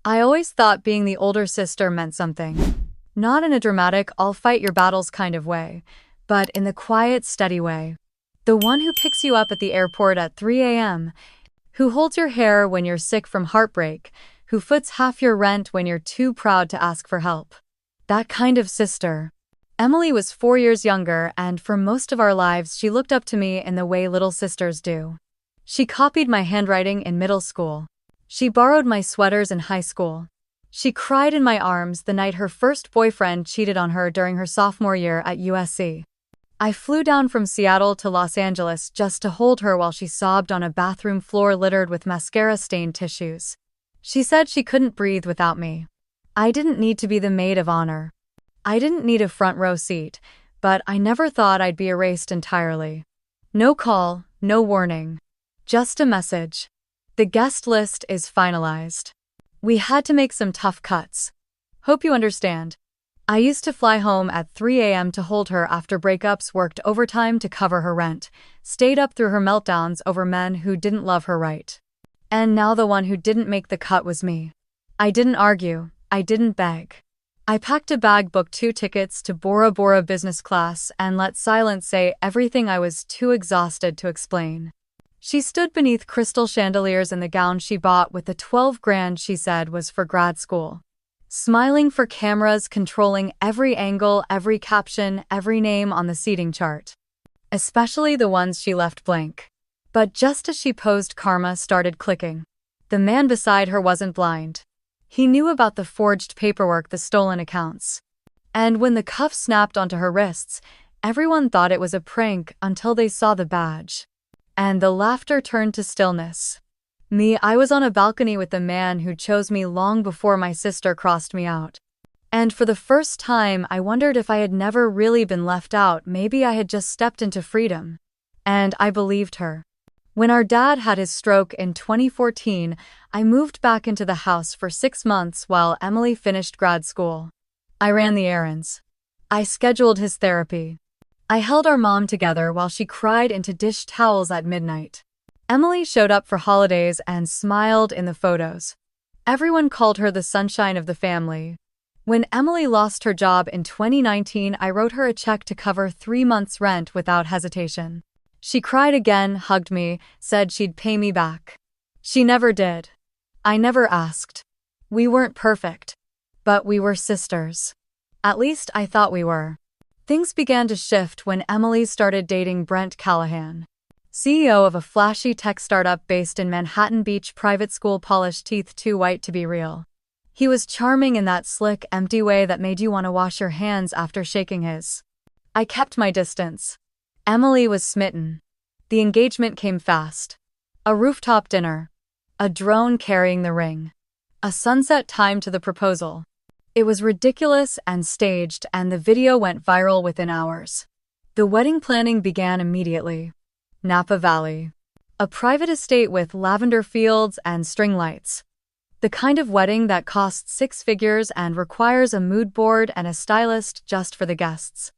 I always thought being the older sister meant something. Not in a dramatic, I'll fight your battles kind of way, but in the quiet, steady way. The one who picks you up at the airport at 3 a.m., who holds your hair when you're sick from heartbreak, who foots half your rent when you're too proud to ask for help. That kind of sister. Emily was 4 years younger, and for most of our lives she looked up to me in the way little sisters do. She copied my handwriting in middle school. She borrowed my sweaters in high school. She cried in my arms the night her first boyfriend cheated on her during her sophomore year at USC. I flew down from Seattle to Los Angeles just to hold her while she sobbed on a bathroom floor littered with mascara-stained tissues. She said she couldn't breathe without me. I didn't need to be the maid of honor. I didn't need a front row seat, but I never thought I'd be erased entirely. No call, no warning. Just a message. The guest list is finalized. We had to make some tough cuts. Hope you understand. I used to fly home at 3 a.m. to hold her after breakups, worked overtime to cover her rent, stayed up through her meltdowns over men who didn't love her right. And now the one who didn't make the cut was me. I didn't argue. I didn't beg. I packed a bag, booked 2 tickets to Bora Bora business class, and let silence say everything I was too exhausted to explain. She stood beneath crystal chandeliers in the gown she bought with the 12 grand she said was for grad school. Smiling for cameras, controlling every angle, every caption, every name on the seating chart. Especially the ones she left blank. But just as she posed, karma started clicking. The man beside her wasn't blind. He knew about the forged paperwork, the stolen accounts. And when the cuff snapped onto her wrists, everyone thought it was a prank until they saw the badge. And the laughter turned to stillness. Me, I was on a balcony with the man who chose me long before my sister crossed me out. And for the first time, I wondered if I had never really been left out. Maybe I had just stepped into freedom. And I believed her. When our dad had his stroke in 2014, I moved back into the house for 6 months while Emily finished grad school. I ran the errands. I scheduled his therapy. I held our mom together while she cried into dish towels at midnight. Emily showed up for holidays and smiled in the photos. Everyone called her the sunshine of the family. When Emily lost her job in 2019, I wrote her a check to cover 3 months' rent without hesitation. She cried again, hugged me, said she'd pay me back. She never did. I never asked. We weren't perfect. But we were sisters. At least I thought we were. Things began to shift when Emily started dating Brent Callahan, CEO of a flashy tech startup based in Manhattan Beach, private school, polished teeth, too white to be real. He was charming in that slick, empty way that made you want to wash your hands after shaking his. I kept my distance. Emily was smitten. The engagement came fast. A rooftop dinner. A drone carrying the ring. A sunset time to the proposal. It was ridiculous and staged, and the video went viral within hours. The wedding planning began immediately. Napa Valley. A private estate with lavender fields and string lights. The kind of wedding that costs 6 figures and requires a mood board and a stylist just for the guests.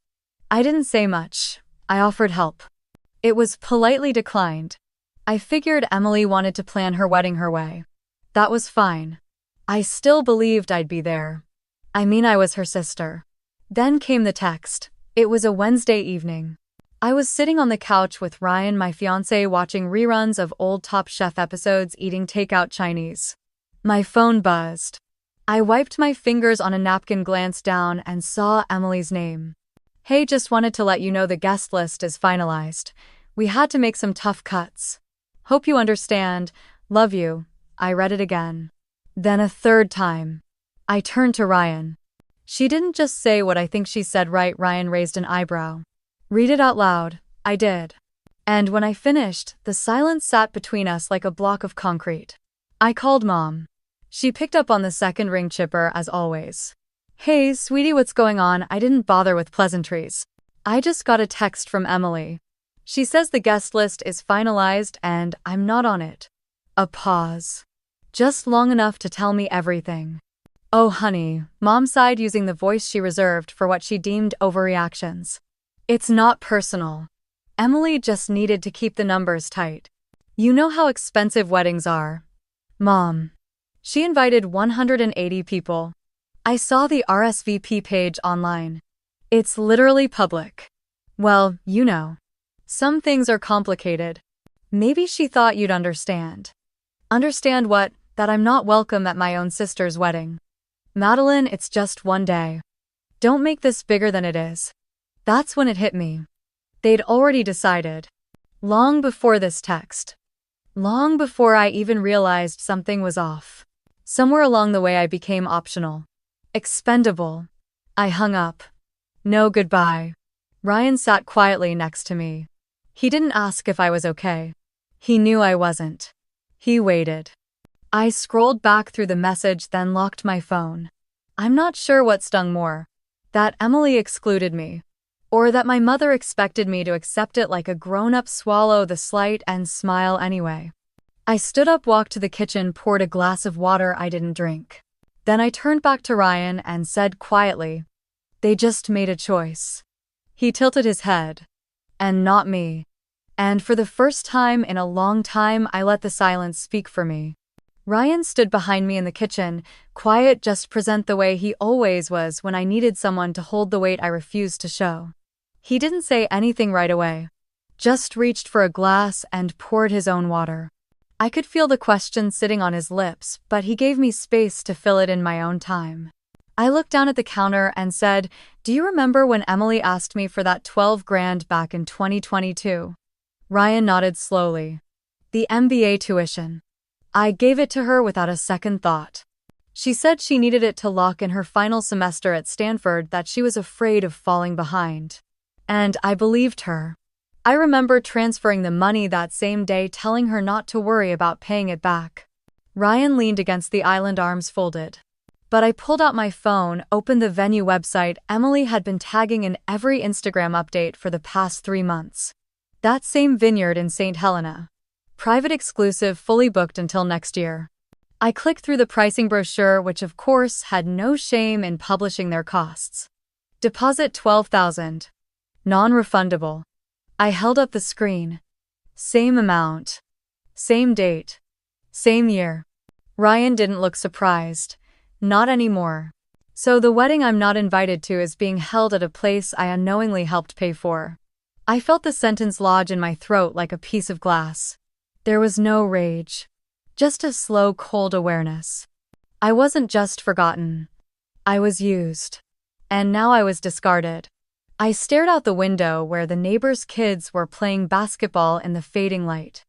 I didn't say much. I offered help. It was politely declined. I figured Emily wanted to plan her wedding her way. That was fine. I still believed I'd be there. I mean, I was her sister. Then came the text. It was a Wednesday evening. I was sitting on the couch with Ryan, my fiancé, watching reruns of old Top Chef episodes, eating takeout Chinese. My phone buzzed. I wiped my fingers on a napkin, glanced down, and saw Emily's name. Hey, just wanted to let you know the guest list is finalized. We had to make some tough cuts. Hope you understand. Love you. I read it again. Then a third time. I turned to Ryan. She didn't just say what I think she said, right? Ryan raised an eyebrow. Read it out loud. I did. And when I finished, the silence sat between us like a block of concrete. I called Mom. She picked up on the second ring, chipper as always. Hey, sweetie, what's going on? I didn't bother with pleasantries. I just got a text from Emily. She says the guest list is finalized and I'm not on it. A pause. Just long enough to tell me everything. Oh, honey, Mom sighed, using the voice she reserved for what she deemed overreactions. It's not personal. Emily just needed to keep the numbers tight. You know how expensive weddings are. Mom. She invited 180 people. I saw the RSVP page online. It's literally public. Well, you know. Some things are complicated. Maybe she thought you'd understand. Understand what? That I'm not welcome at my own sister's wedding. Madeline, it's just one day. Don't make this bigger than it is. That's when it hit me. They'd already decided. Long before this text. Long before I even realized something was off. Somewhere along the way I became optional. Expendable. I hung up. No goodbye. Ryan sat quietly next to me. He didn't ask if I was okay. He knew I wasn't. He waited. I scrolled back through the message, then locked my phone. I'm not sure what stung more. That Emily excluded me. Or that my mother expected me to accept it like a grown-up, swallow the slight and smile anyway. I stood up, walked to the kitchen, poured a glass of water I didn't drink. Then I turned back to Ryan and said quietly, "They just made a choice." He tilted his head. And not me. And for the first time in a long time, I let the silence speak for me. Ryan stood behind me in the kitchen, quiet, just present the way he always was when I needed someone to hold the weight I refused to show. He didn't say anything right away. Just reached for a glass and poured his own water. I could feel the question sitting on his lips, but he gave me space to fill it in my own time. I looked down at the counter and said, "Do you remember when Emily asked me for that 12 grand back in 2022? Ryan nodded slowly. "The MBA tuition. I gave it to her without a second thought. She said she needed it to lock in her final semester at Stanford, that she was afraid of falling behind. And I believed her. I remember transferring the money that same day, telling her not to worry about paying it back." Ryan leaned against the island, arms folded. But I pulled out my phone, opened the venue website Emily had been tagging in every Instagram update for the past 3 months. That same vineyard in St. Helena. Private exclusive, fully booked until next year. I clicked through the pricing brochure, which of course had no shame in publishing their costs. Deposit $12,000. Non-refundable. I held up the screen. Same amount. Same date. Same year. Ryan didn't look surprised. Not anymore. So the wedding I'm not invited to is being held at a place I unknowingly helped pay for. I felt the sentence lodge in my throat like a piece of glass. There was no rage. Just a slow, cold awareness. I wasn't just forgotten. I was used. And now I was discarded. I stared out the window where the neighbors' kids were playing basketball in the fading light.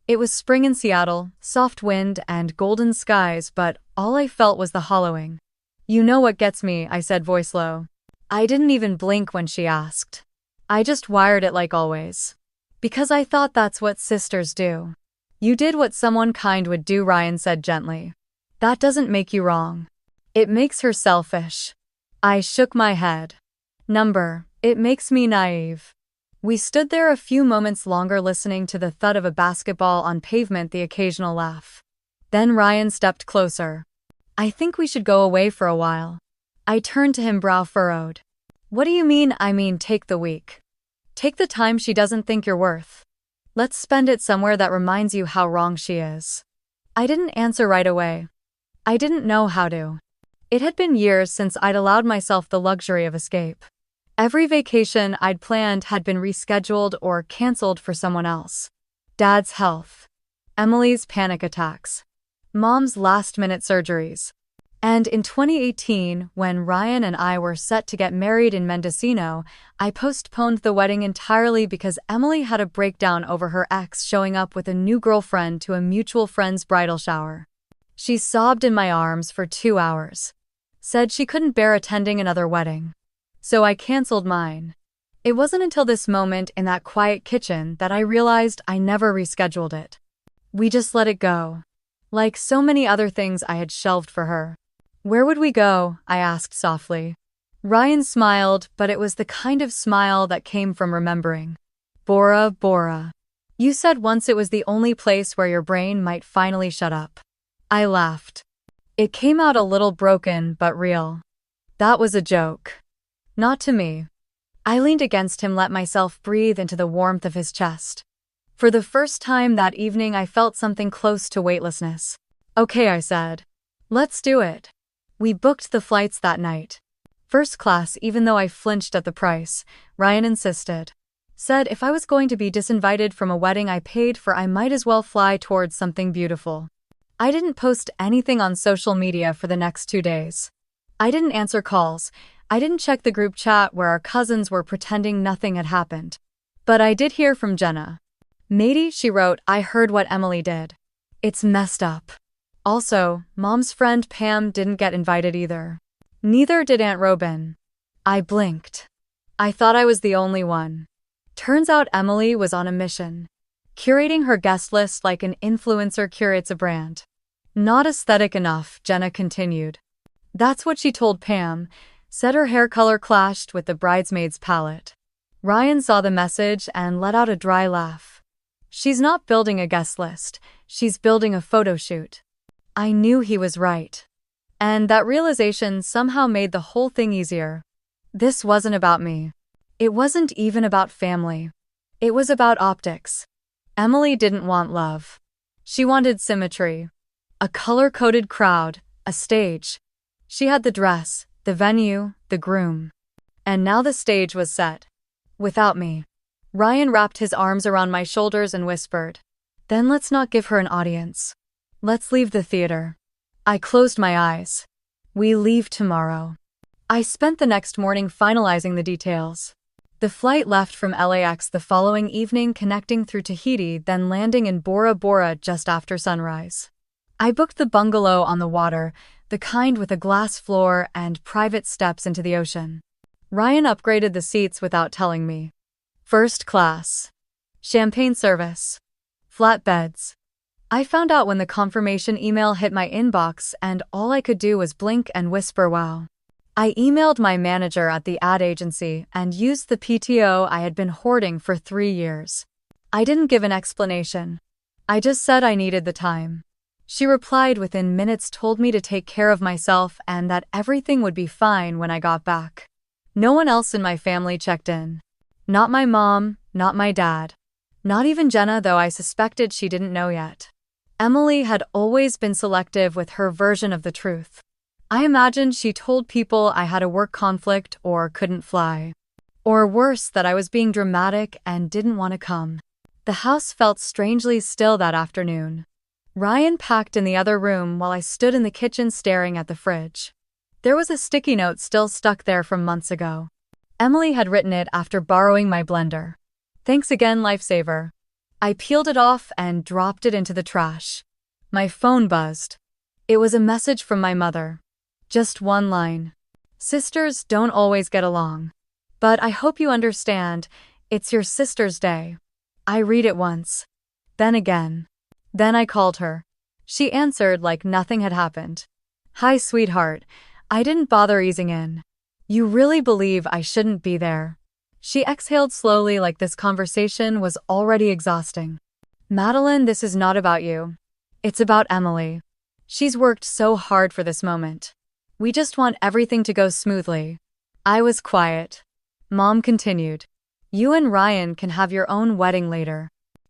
It was spring in Seattle, soft wind and golden skies, but all I felt was the hollowing. "You know what gets me?" I said, voice low. I didn't even blink when she asked. I just wired it like always. Because I thought that's what sisters do. "You did what someone kind would do," Ryan said gently. "That doesn't make you wrong. It makes her selfish." I shook my head. It makes me naive." We stood there a few moments longer, listening to the thud of a basketball on pavement, the occasional laugh. Then Ryan stepped closer. "I think we should go away for a while." I turned to him, brow furrowed. "What do you mean?" "I mean, take the week. Take the time she doesn't think you're worth. Let's spend it somewhere that reminds you how wrong she is." I didn't answer right away. I didn't know how to. It had been years since I'd allowed myself the luxury of escape. Every vacation I'd planned had been rescheduled or canceled for someone else. Dad's health. Emily's panic attacks. Mom's last-minute surgeries. And in 2018, when Ryan and I were set to get married in Mendocino, I postponed the wedding entirely because Emily had a breakdown over her ex showing up with a new girlfriend to a mutual friend's bridal shower. She sobbed in my arms for 2 hours. Said she couldn't bear attending another wedding. So I canceled mine. It wasn't until this moment in that quiet kitchen that I realized I never rescheduled it. We just let it go. Like so many other things I had shelved for her. "Where would we go?" I asked softly. Ryan smiled, but it was the kind of smile that came from remembering. "Bora Bora. You said once it was the only place where your brain might finally shut up." I laughed. It came out a little broken but real. That was a joke. Not to me. I leaned against him, let myself breathe into the warmth of his chest. For the first time that evening I felt something close to weightlessness. "Okay," I said. Let's do it. We booked the flights that night. First class, even though I flinched at the price, Ryan insisted. Said if I was going to be disinvited from a wedding I paid for, I might as well fly towards something beautiful. I didn't post anything on social media for the next 2 days. I didn't answer calls. I didn't check the group chat where our cousins were pretending nothing had happened. But I did hear from Jenna. Matey, she wrote, I heard what Emily did. It's messed up. Also, Mom's friend Pam didn't get invited either. Neither did Aunt Robin. I blinked. I thought I was the only one. Turns out Emily was on a mission. Curating her guest list like an influencer curates a brand. Not aesthetic enough, Jenna continued. That's what she told Pam. Said her hair color clashed with the bridesmaid's palette. Ryan saw the message and let out a dry laugh. She's not building a guest list, she's building a photo shoot. I knew he was right. And that realization somehow made the whole thing easier. This wasn't about me. It wasn't even about family. It was about optics. Emily didn't want love. She wanted symmetry. A color-coded crowd, a stage. She had the dress, the venue, the groom. And now the stage was set. Without me. Ryan wrapped his arms around my shoulders and whispered, "Then let's not give her an audience. Let's leave the theater." I closed my eyes. We leave tomorrow. I spent the next morning finalizing the details. The flight left from LAX the following evening, connecting through Tahiti, then landing in Bora Bora just after sunrise. I booked the bungalow on the water, the kind with a glass floor and private steps into the ocean. Ryan upgraded the seats without telling me. First class. Champagne service. Flat beds. I found out when the confirmation email hit my inbox, and all I could do was blink and whisper wow. I emailed my manager at the ad agency and used the PTO I had been hoarding for 3 years. I didn't give an explanation. I just said I needed the time. She replied within minutes, told me to take care of myself and that everything would be fine when I got back. No one else in my family checked in. Not my mom, not my dad. Not even Jenna, though I suspected she didn't know yet. Emily had always been selective with her version of the truth. I imagined she told people I had a work conflict or couldn't fly. Or worse, that I was being dramatic and didn't want to come. The house felt strangely still that afternoon. Ryan packed in the other room while I stood in the kitchen staring at the fridge. There was a sticky note still stuck there from months ago. Emily had written it after borrowing my blender. "Thanks again, lifesaver." I peeled it off and dropped it into the trash. My phone buzzed. It was a message from my mother. Just one line. "Sisters don't always get along. But I hope you understand, it's your sister's day." I read it once. Then again. Then I called her. She answered like nothing had happened. "Hi, sweetheart. I didn't bother easing in. You really believe I shouldn't be there?" She exhaled slowly, like this conversation was already exhausting. "Madeline, this is not about you. It's about Emily. She's worked so hard for this moment. We just want everything to go smoothly." I was quiet. Mom continued. "You and Ryan can have your own wedding later.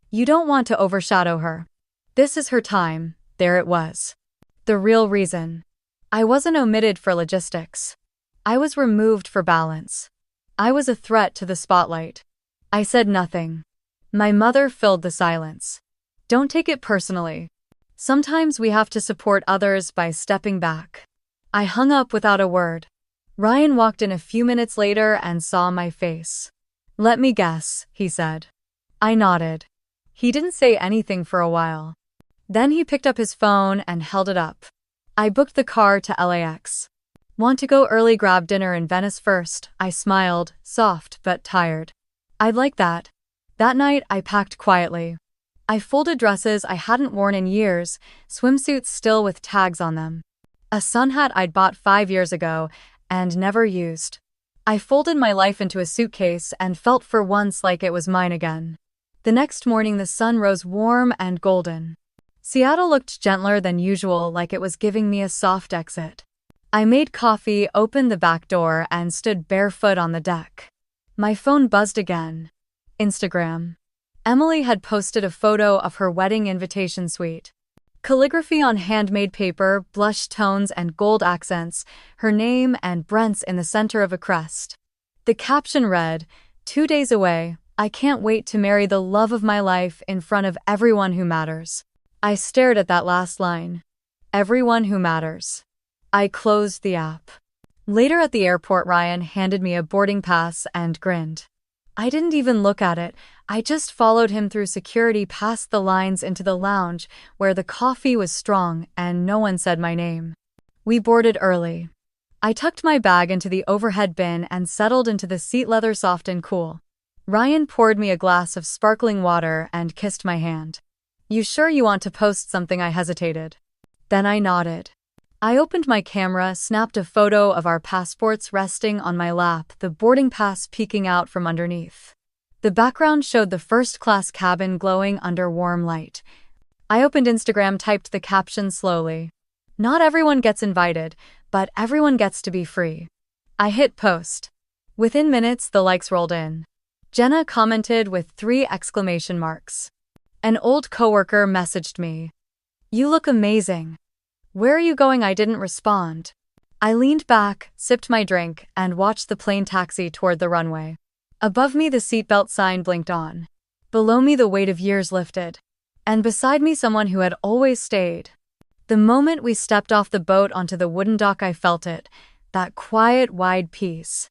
You don't want to overshadow her. This is her time." There it was. The real reason. I wasn't omitted for logistics. I was removed for balance. I was a threat to the spotlight. I said nothing. My mother filled the silence. "Don't take it personally. Sometimes we have to support others by stepping back." I hung up without a word. Ryan walked in a few minutes later and saw my face. "Let me guess," he said. I nodded. He didn't say anything for a while. Then he picked up his phone and held it up. "I booked the car to LAX. Want to go early, grab dinner in Venice first?" I smiled, soft but tired. "I'd like that." That night, I packed quietly. I folded dresses I hadn't worn in years, swimsuits still with tags on them. A sun hat I'd bought 5 years ago and never used. I folded my life into a suitcase and felt for once like it was mine again. The next morning, the sun rose warm and golden. Seattle looked gentler than usual, like it was giving me a soft exit. I made coffee, opened the back door, and stood barefoot on the deck. My phone buzzed again. Instagram. Emily had posted a photo of her wedding invitation suite. Calligraphy on handmade paper, blush tones and gold accents, her name and Brent's in the center of a crest. The caption read, "2 days away, I can't wait to marry the love of my life in front of everyone who matters." I stared at that last line. Everyone who matters. I closed the app. Later at the airport, Ryan handed me a boarding pass and grinned. I didn't even look at it. I just followed him through security past the lines into the lounge where the coffee was strong and no one said my name. We boarded early. I tucked my bag into the overhead bin and settled into the seat, leather soft and cool. Ryan poured me a glass of sparkling water and kissed my hand. "You sure you want to post something?" I hesitated. Then I nodded. I opened my camera, snapped a photo of our passports resting on my lap, the boarding pass peeking out from underneath. The background showed the first-class cabin glowing under warm light. I opened Instagram, typed the caption slowly. "Not everyone gets invited, but everyone gets to be free." I hit post. Within minutes, the likes rolled in. Jenna commented with 3 exclamation marks. An old coworker messaged me, "You look amazing. Where are you going?" I didn't respond. I leaned back, sipped my drink, and watched the plane taxi toward the runway. Above me, the seatbelt sign blinked on. Below me, the weight of years lifted. And beside me, someone who had always stayed. The moment we stepped off the boat onto the wooden dock, I felt it. That quiet, wide peace.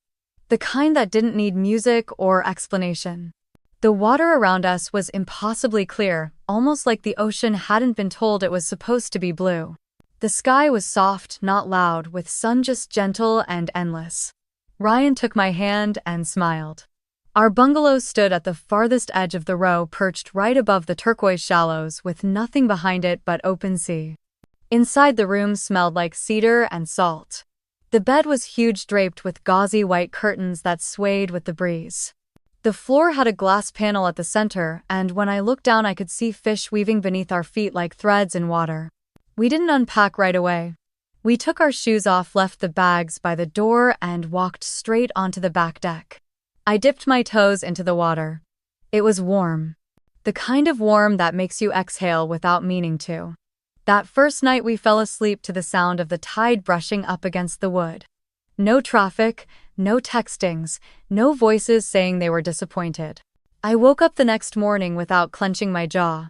The kind that didn't need music or explanation. The water around us was impossibly clear, almost like the ocean hadn't been told it was supposed to be blue. The sky was soft, not loud, with sun just gentle and endless. Ryan took my hand and smiled. Our bungalow stood at the farthest edge of the row, perched right above the turquoise shallows with nothing behind it but open sea. Inside, the room smelled like cedar and salt. The bed was huge, draped with gauzy white curtains that swayed with the breeze. The floor had a glass panel at the center, and when I looked down I could see fish weaving beneath our feet like threads in water. We didn't unpack right away. We took our shoes off, left the bags by the door, and walked straight onto the back deck. I dipped my toes into the water. It was warm. The kind of warm that makes you exhale without meaning to. That first night we fell asleep to the sound of the tide brushing up against the wood. No traffic, no textings, no voices saying they were disappointed. I woke up the next morning without clenching my jaw.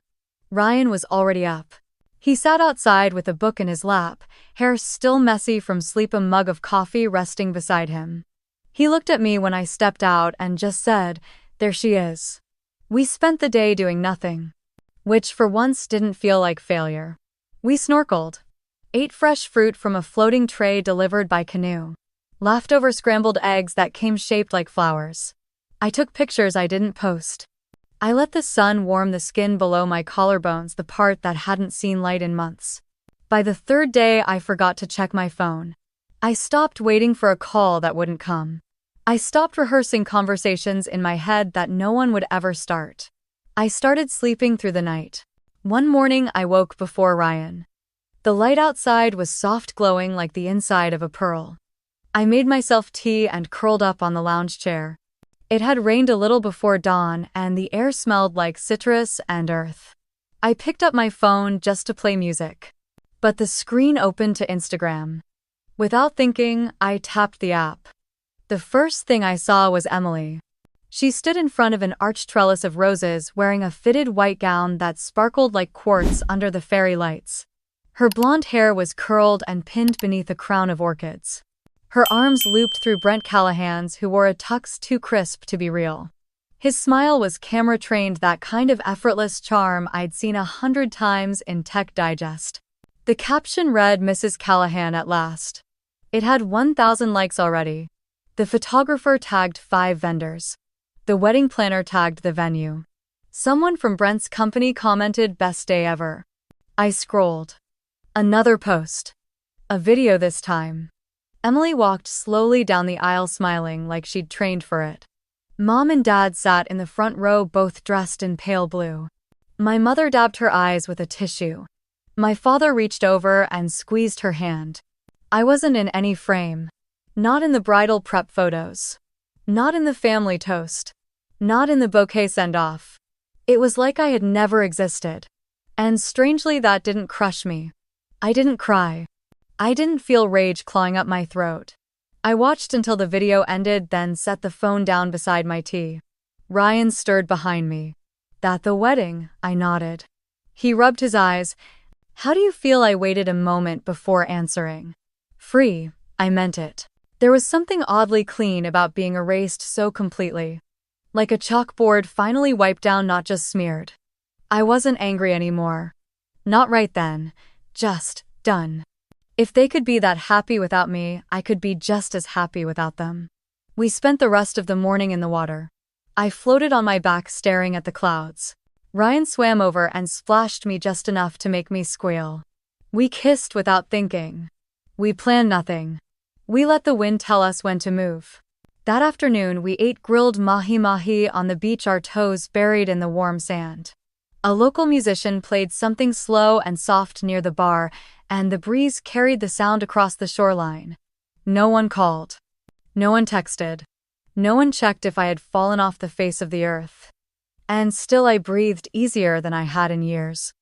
Ryan was already up. He sat outside with a book in his lap, hair still messy from sleep, a mug of coffee resting beside him. He looked at me when I stepped out and just said, "There she is." We spent the day doing nothing, which for once didn't feel like failure. We snorkeled, ate fresh fruit from a floating tray delivered by canoe, laughed over scrambled eggs that came shaped like flowers. I took pictures I didn't post. I let the sun warm the skin below my collarbones, the part that hadn't seen light in months. By the 3rd day, I forgot to check my phone. I stopped waiting for a call that wouldn't come. I stopped rehearsing conversations in my head that no one would ever start. I started sleeping through the night. One morning, I woke before Ryan. The light outside was soft, glowing like the inside of a pearl. I made myself tea and curled up on the lounge chair. It had rained a little before dawn, and the air smelled like citrus and earth. I picked up my phone just to play music. But the screen opened to Instagram. Without thinking, I tapped the app. The first thing I saw was Emily. She stood in front of an arched trellis of roses, wearing a fitted white gown that sparkled like quartz under the fairy lights. Her blonde hair was curled and pinned beneath a crown of orchids. Her arms looped through Brent Callahan's, who wore a tux too crisp to be real. His smile was camera-trained, that kind of effortless charm I'd seen 100 times in Tech Digest. The caption read, "Mrs. Callahan at last." It had 1,000 likes already. The photographer tagged 5 vendors. The wedding planner tagged the venue. Someone from Brent's company commented, "Best day ever." I scrolled. Another post. A video this time. Emily walked slowly down the aisle, smiling like she'd trained for it. Mom and Dad sat in the front row, both dressed in pale blue. My mother dabbed her eyes with a tissue. My father reached over and squeezed her hand. I wasn't in any frame. Not in the bridal prep photos. Not in the family toast. Not in the bouquet send-off. It was like I had never existed. And strangely, that didn't crush me. I didn't cry. I didn't feel rage clawing up my throat. I watched until the video ended, then set the phone down beside my tea. Ryan stirred behind me. "That the wedding?" I nodded. He rubbed his eyes. "How do you feel?" I waited a moment before answering. "Free." I meant it. There was something oddly clean about being erased so completely. Like a chalkboard finally wiped down, not just smeared. I wasn't angry anymore. Not right then. Just done. If they could be that happy without me, I could be just as happy without them. We spent the rest of the morning in the water. I floated on my back staring at the clouds. Ryan swam over and splashed me just enough to make me squeal. We kissed without thinking. We planned nothing. We let the wind tell us when to move. That afternoon we ate grilled mahi-mahi on the beach, our toes buried in the warm sand. A local musician played something slow and soft near the bar, and the breeze carried the sound across the shoreline. No one called. No one texted. No one checked if I had fallen off the face of the earth. And still I breathed easier than I had in years.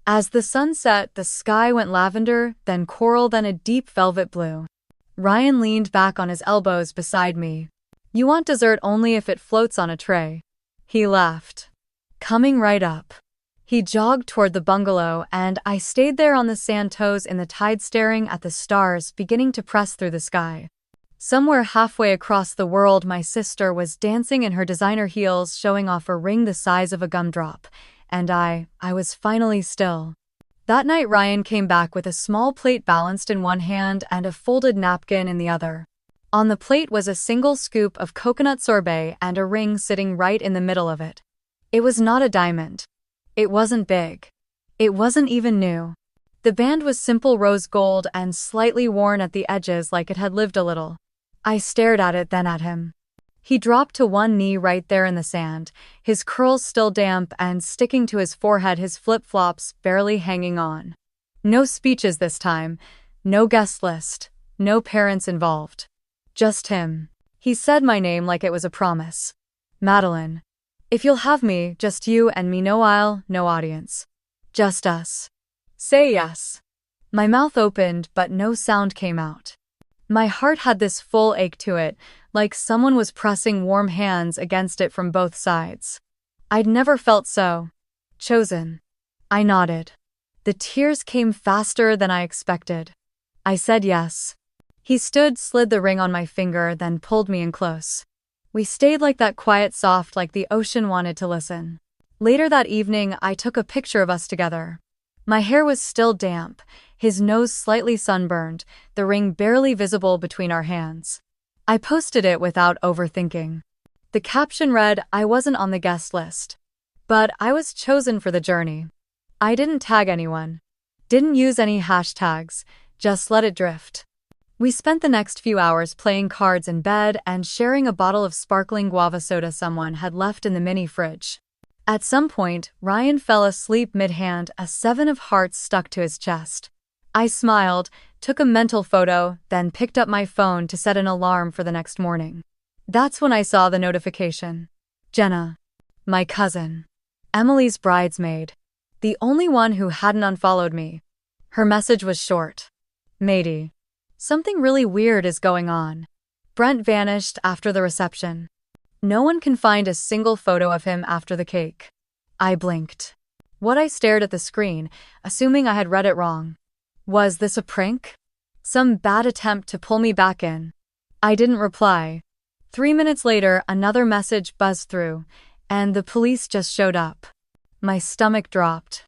As the sun set, the sky went lavender, then coral, then a deep velvet blue. Ryan leaned back on his elbows beside me. "You want dessert only if it floats on a tray." He laughed. "Coming right up." He jogged toward the bungalow, and I stayed there on the sand, toes in the tide, staring at the stars beginning to press through the sky. Somewhere halfway across the world, my sister was dancing in her designer heels, showing off a ring the size of a gumdrop, and I was finally still. That night Ryan came back with a small plate balanced in one hand and a folded napkin in the other. On the plate was a single scoop of coconut sorbet and a ring sitting right in the middle of it. It was not a diamond. It wasn't big. It wasn't even new. The band was simple rose gold and slightly worn at the edges, like it had lived a little. I stared at it, then at him. He dropped to one knee right there in the sand, his curls still damp and sticking to his forehead, his flip-flops barely hanging on. No speeches this time, no guest list, no parents involved. Just him. He said my name like it was a promise. "Madeline. If you'll have me, just you and me, no aisle, no audience. Just us. Say yes." My mouth opened, but no sound came out. My heart had this full ache to it, like someone was pressing warm hands against it from both sides. I'd never felt so chosen. I nodded. The tears came faster than I expected. I said yes. He stood, slid the ring on my finger, then pulled me in close. We stayed like that, quiet, soft, like the ocean wanted to listen. Later that evening, I took a picture of us together. My hair was still damp, his nose slightly sunburned, the ring barely visible between our hands. I posted it without overthinking. The caption read, "I wasn't on the guest list, but I was chosen for the journey." I didn't tag anyone. Didn't use any hashtags, just let it drift. We spent the next few hours playing cards in bed and sharing a bottle of sparkling guava soda someone had left in the mini fridge. At some point, Ryan fell asleep mid-hand, a 7 of hearts stuck to his chest. I smiled, took a mental photo, then picked up my phone to set an alarm for the next morning. That's when I saw the notification. Jenna. My cousin. Emily's bridesmaid. The only one who hadn't unfollowed me. Her message was short. "Matey. Something really weird is going on. Brent vanished after the reception. No one can find a single photo of him after the cake." I blinked. I stared at the screen, assuming I had read it wrong. Was this a prank? Some bad attempt to pull me back in? I didn't reply. 3 minutes later, another message buzzed through, and the police just showed up. My stomach dropped.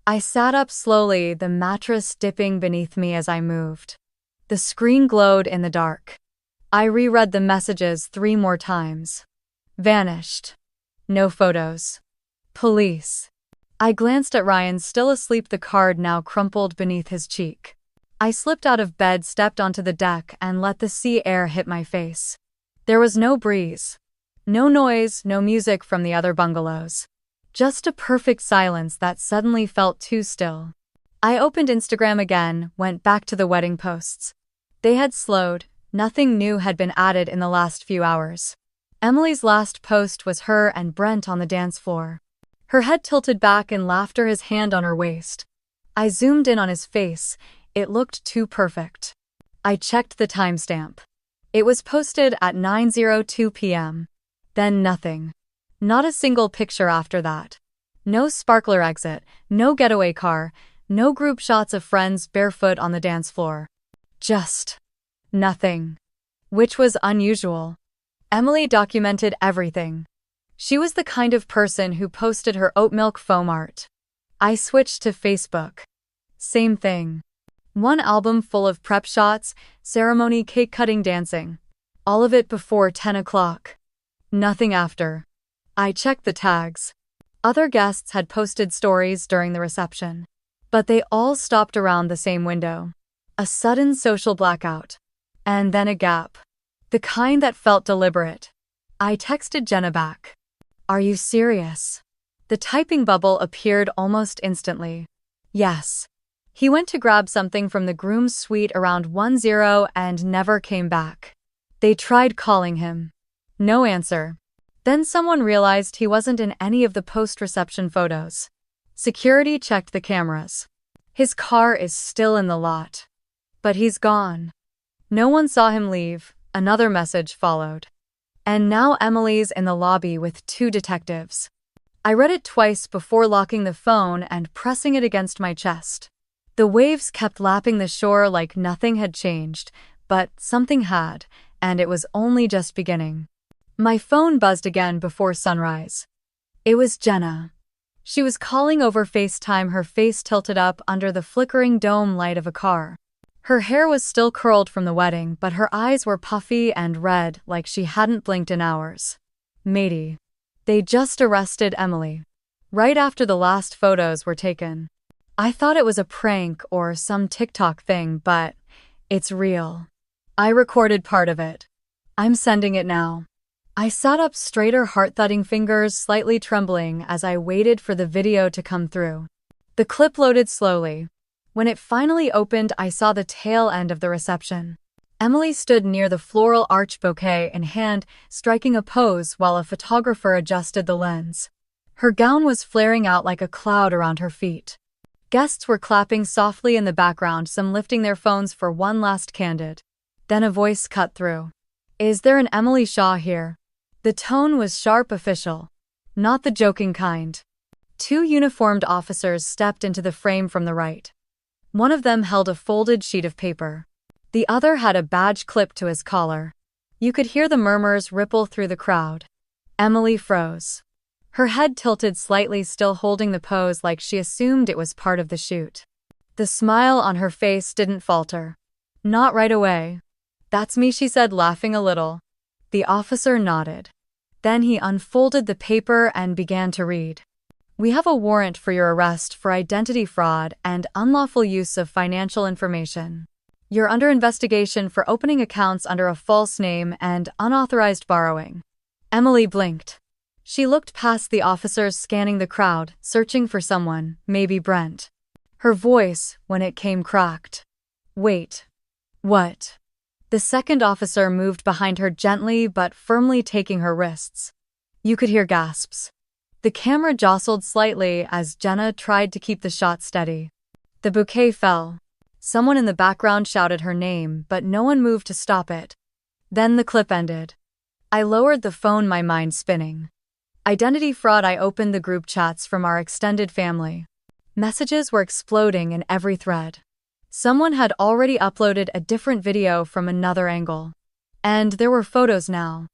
I sat up slowly, the mattress dipping beneath me as I moved. The screen glowed in the dark. I reread the messages 3 more times. Vanished. No photos. Police. I glanced at Ryan, still asleep, the card now crumpled beneath his cheek. I slipped out of bed, stepped onto the deck, and let the sea air hit my face. There was no breeze. No noise, no music from the other bungalows. Just a perfect silence that suddenly felt too still. I opened Instagram again, went back to the wedding posts. They had slowed, nothing new had been added in the last few hours. Emily's last post was her and Brent on the dance floor. Her head tilted back in laughter, his hand on her waist. I zoomed in on his face. It looked too perfect. I checked the timestamp. It was posted at 9:02 p.m. Then nothing. Not a single picture after that. No sparkler exit, no getaway car, no group shots of friends barefoot on the dance floor. Just nothing. Which was unusual. Emily documented everything. She was the kind of person who posted her oat milk foam art. I switched to Facebook. Same thing. One album full of prep shots, ceremony, cake cutting, dancing. All of it before 10 o'clock. Nothing after. I checked the tags. Other guests had posted stories during the reception. But they all stopped around the same window. A sudden social blackout. And then a gap. The kind that felt deliberate. I texted Jenna back. Are you serious? The typing bubble appeared almost instantly. Yes. He went to grab something from the groom's suite around 1:00 and never came back. They tried calling him. No answer. Then someone realized he wasn't in any of the post-reception photos. Security checked the cameras. His car is still in the lot. But he's gone. No one saw him leave. Another message followed. And now Emily's in the lobby with 2 detectives. I read it twice before locking the phone and pressing it against my chest. The waves kept lapping the shore like nothing had changed, but something had, and it was only just beginning. My phone buzzed again before sunrise. It was Jenna. She was calling over FaceTime, her face tilted up under the flickering dome light of a car. Her hair was still curled from the wedding, but her eyes were puffy and red like she hadn't blinked in hours. Matey. They just arrested Emily. Right after the last photos were taken. I thought it was a prank or some TikTok thing, but it's real. I recorded part of it. I'm sending it now. I sat up straighter, heart-thudding, fingers slightly trembling as I waited for the video to come through. The clip loaded slowly. When it finally opened, I saw the tail end of the reception. Emily stood near the floral arch, bouquet in hand, striking a pose while a photographer adjusted the lens. Her gown was flaring out like a cloud around her feet. Guests were clapping softly in the background, some lifting their phones for one last candid. Then a voice cut through. Is there an Emily Shaw here? The tone was sharp, official. Not the joking kind. 2 uniformed officers stepped into the frame from the right. One of them held a folded sheet of paper. The other had a badge clipped to his collar. You could hear the murmurs ripple through the crowd. Emily froze. Her head tilted slightly, still holding the pose like she assumed it was part of the shoot. The smile on her face didn't falter. Not right away. That's me, she said, laughing a little. The officer nodded. Then he unfolded the paper and began to read. We have a warrant for your arrest for identity fraud and unlawful use of financial information. You're under investigation for opening accounts under a false name and unauthorized borrowing. Emily blinked. She looked past the officers, scanning the crowd, searching for someone, maybe Brent. Her voice, when it came, cracked. Wait. What? The second officer moved behind her gently but firmly, taking her wrists. You could hear gasps. The camera jostled slightly as Jenna tried to keep the shot steady. The bouquet fell. Someone in the background shouted her name, but no one moved to stop it. Then the clip ended. I lowered the phone, my mind spinning. Identity fraud. I opened the group chats from our extended family. Messages were exploding in every thread. Someone had already uploaded a different video from another angle. And there were photos now.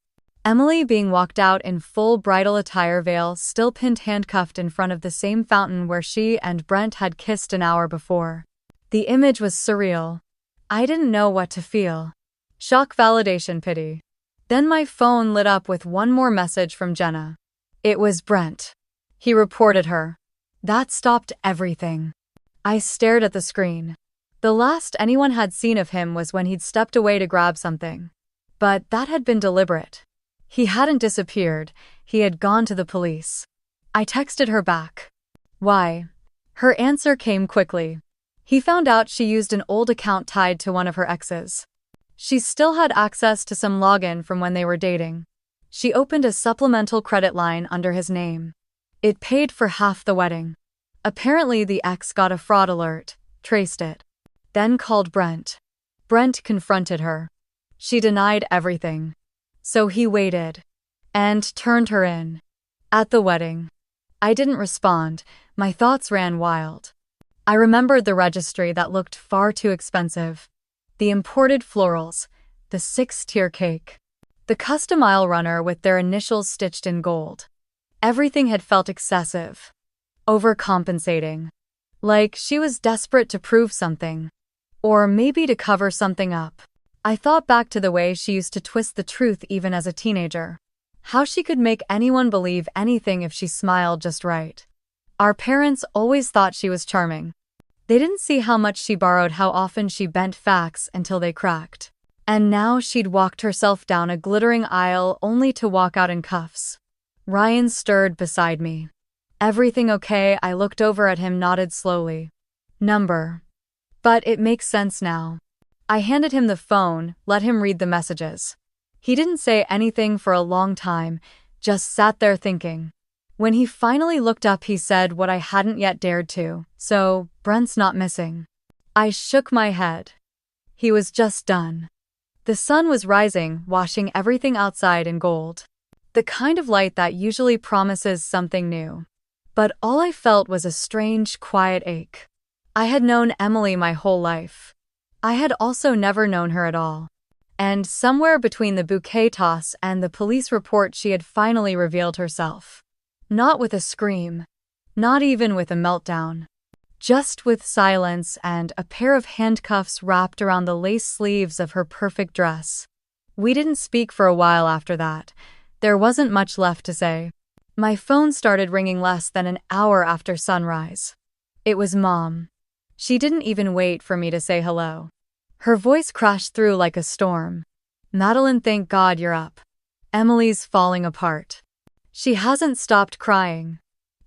Emily being walked out in full bridal attire, veil still pinned, handcuffed in front of the same fountain where she and Brent had kissed an hour before. The image was surreal. I didn't know what to feel. Shock, validation, pity. Then my phone lit up with one more message from Jenna. It was Brent. He reported her. That stopped everything. I stared at the screen. The last anyone had seen of him was when he'd stepped away to grab something. But that had been deliberate. He hadn't disappeared, he had gone to the police. I texted her back. Why? Her answer came quickly. He found out she used an old account tied to one of her exes. She still had access to some login from when they were dating. She opened a supplemental credit line under his name. It paid for half the wedding. Apparently the ex got a fraud alert, traced it, then called Brent. Brent confronted her. She denied everything. So he waited and turned her in. At the wedding, I didn't respond. My thoughts ran wild. I remembered the registry that looked far too expensive. The imported florals, the 6-tier cake, the custom aisle runner with their initials stitched in gold. Everything had felt excessive, overcompensating. Like she was desperate to prove something. Or maybe to cover something up. I thought back to the way she used to twist the truth even as a teenager. How she could make anyone believe anything if she smiled just right. Our parents always thought she was charming. They didn't see how much she borrowed, how often she bent facts until they cracked. And now she'd walked herself down a glittering aisle only to walk out in cuffs. Ryan stirred beside me. Everything okay? I looked over at him, nodded slowly. Number. But it makes sense now. I handed him the phone, let him read the messages. He didn't say anything for a long time, just sat there thinking. When he finally looked up, he said what I hadn't yet dared to. So, Brent's not missing. I shook my head. He was just done. The sun was rising, washing everything outside in gold. The kind of light that usually promises something new. But all I felt was a strange, quiet ache. I had known Emily my whole life. I had also never known her at all. And somewhere between the bouquet toss and the police report, she had finally revealed herself. Not with a scream. Not even with a meltdown. Just with silence and a pair of handcuffs wrapped around the lace sleeves of her perfect dress. We didn't speak for a while after that. There wasn't much left to say. My phone started ringing less than an hour after sunrise. It was Mom. She didn't even wait for me to say hello. Her voice crashed through like a storm. Madeline, thank God you're up. Emily's falling apart. She hasn't stopped crying.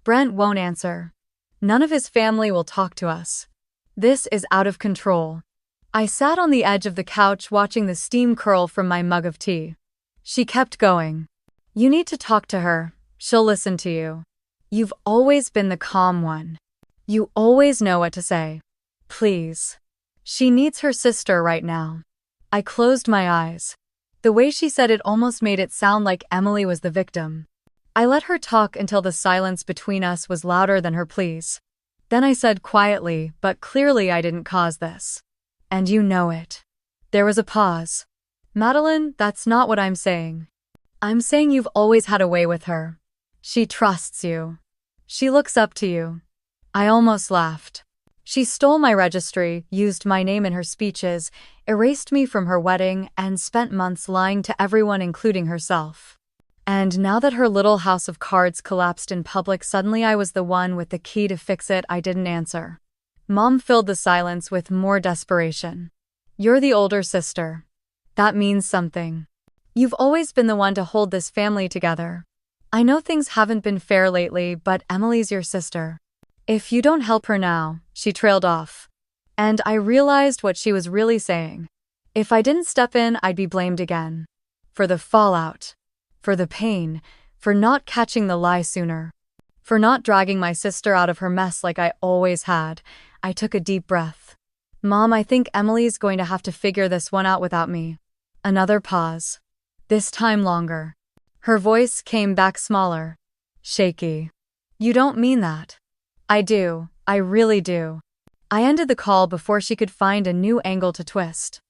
Brent won't answer. None of his family will talk to us. This is out of control. I sat on the edge of the couch watching the steam curl from my mug of tea. She kept going. You need to talk to her. She'll listen to you. You've always been the calm one. You always know what to say. Please. She needs her sister right now. I closed my eyes. The way she said it almost made it sound like Emily was the victim. I let her talk until the silence between us was louder than her pleas. Then I said quietly, but clearly I didn't cause this. And you know it. There was a pause. Madeline, that's not what I'm saying. I'm saying you've always had a way with her. She trusts you. She looks up to you. I almost laughed. She stole my registry, used my name in her speeches, erased me from her wedding, and spent months lying to everyone, including herself. And now that her little house of cards collapsed in public, suddenly I was the one with the key to fix it. I didn't answer. Mom filled the silence with more desperation. You're the older sister. That means something. You've always been the one to hold this family together. I know things haven't been fair lately, but Emily's your sister. If you don't help her now, she trailed off. And I realized what she was really saying. If I didn't step in, I'd be blamed again. For the fallout. For the pain. For not catching the lie sooner. For not dragging my sister out of her mess like I always had. I took a deep breath. Mom, I think Emily's going to have to figure this one out without me. Another pause. This time longer. Her voice came back smaller. Shaky. You don't mean that. I do. I really do. I ended the call before she could find a new angle to twist.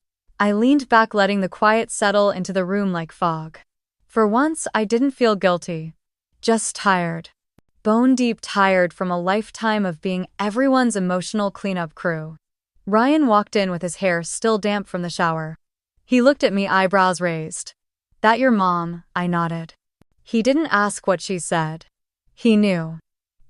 I leaned back, letting the quiet settle into the room like fog. For once, I didn't feel guilty. Just tired. Bone-deep tired from a lifetime of being everyone's emotional cleanup crew. Ryan walked in with his hair still damp from the shower. He looked at me, eyebrows raised. That your mom? I nodded. He didn't ask what she said. He knew.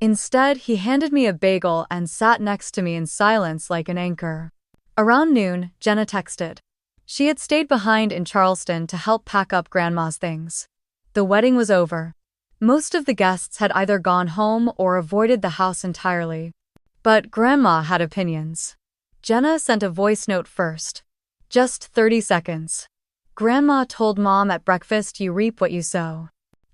Instead, he handed me a bagel and sat next to me in silence like an anchor. Around noon, Jenna texted. She had stayed behind in Charleston to help pack up Grandma's things. The wedding was over. Most of the guests had either gone home or avoided the house entirely. But Grandma had opinions. Jenna sent a voice note first. Just 30 seconds. Grandma told Mom at breakfast, you reap what you sow.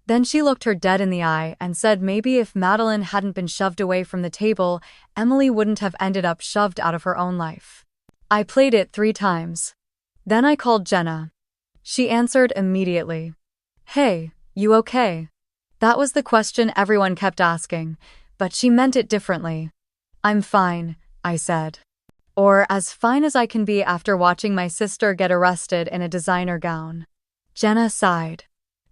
Then she looked her dead in the eye and said maybe if Madeline hadn't been shoved away from the table, Emily wouldn't have ended up shoved out of her own life. I played it 3 times. Then I called Jenna. She answered immediately. Hey, you okay? That was the question everyone kept asking, but she meant it differently. I'm fine, I said. Or as fine as I can be after watching my sister get arrested in a designer gown. Jenna sighed.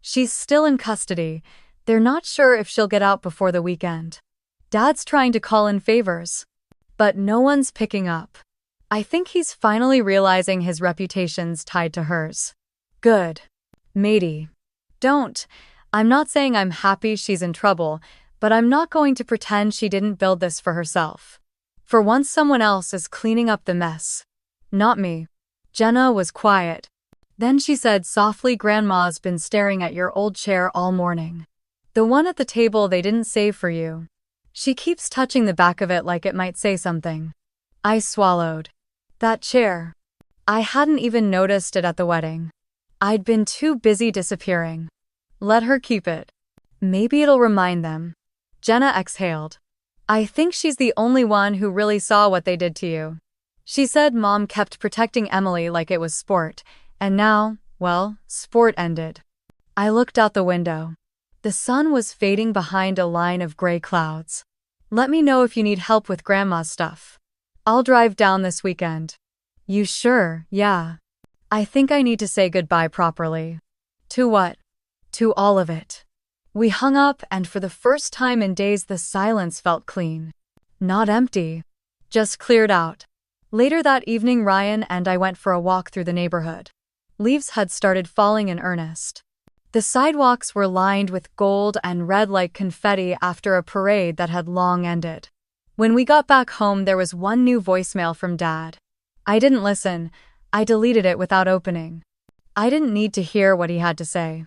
She's still in custody. They're not sure if she'll get out before the weekend. Dad's trying to call in favors. But no one's picking up. I think he's finally realizing his reputation's tied to hers. Good. Matey. Don't. I'm not saying I'm happy she's in trouble, but I'm not going to pretend she didn't build this for herself. For once someone else is cleaning up the mess. Not me. Jenna was quiet. Then she said softly, Grandma's been staring at your old chair all morning. The one at the table they didn't save for you. She keeps touching the back of it like it might say something. I swallowed. That chair. I hadn't even noticed it at the wedding. I'd been too busy disappearing. Let her keep it. Maybe it'll remind them. Jenna exhaled. I think she's the only one who really saw what they did to you. She said Mom kept protecting Emily like it was sport, and now, well, sport ended. I looked out the window. The sun was fading behind a line of gray clouds. Let me know if you need help with Grandma's stuff. I'll drive down this weekend. You sure? Yeah. I think I need to say goodbye properly. To what? To all of it. We hung up, and for the first time in days the silence felt clean. Not empty. Just cleared out. Later that evening Ryan and I went for a walk through the neighborhood. Leaves had started falling in earnest. The sidewalks were lined with gold and red like confetti after a parade that had long ended. When we got back home there was one new voicemail from Dad. I didn't listen. I deleted it without opening. I didn't need to hear what he had to say.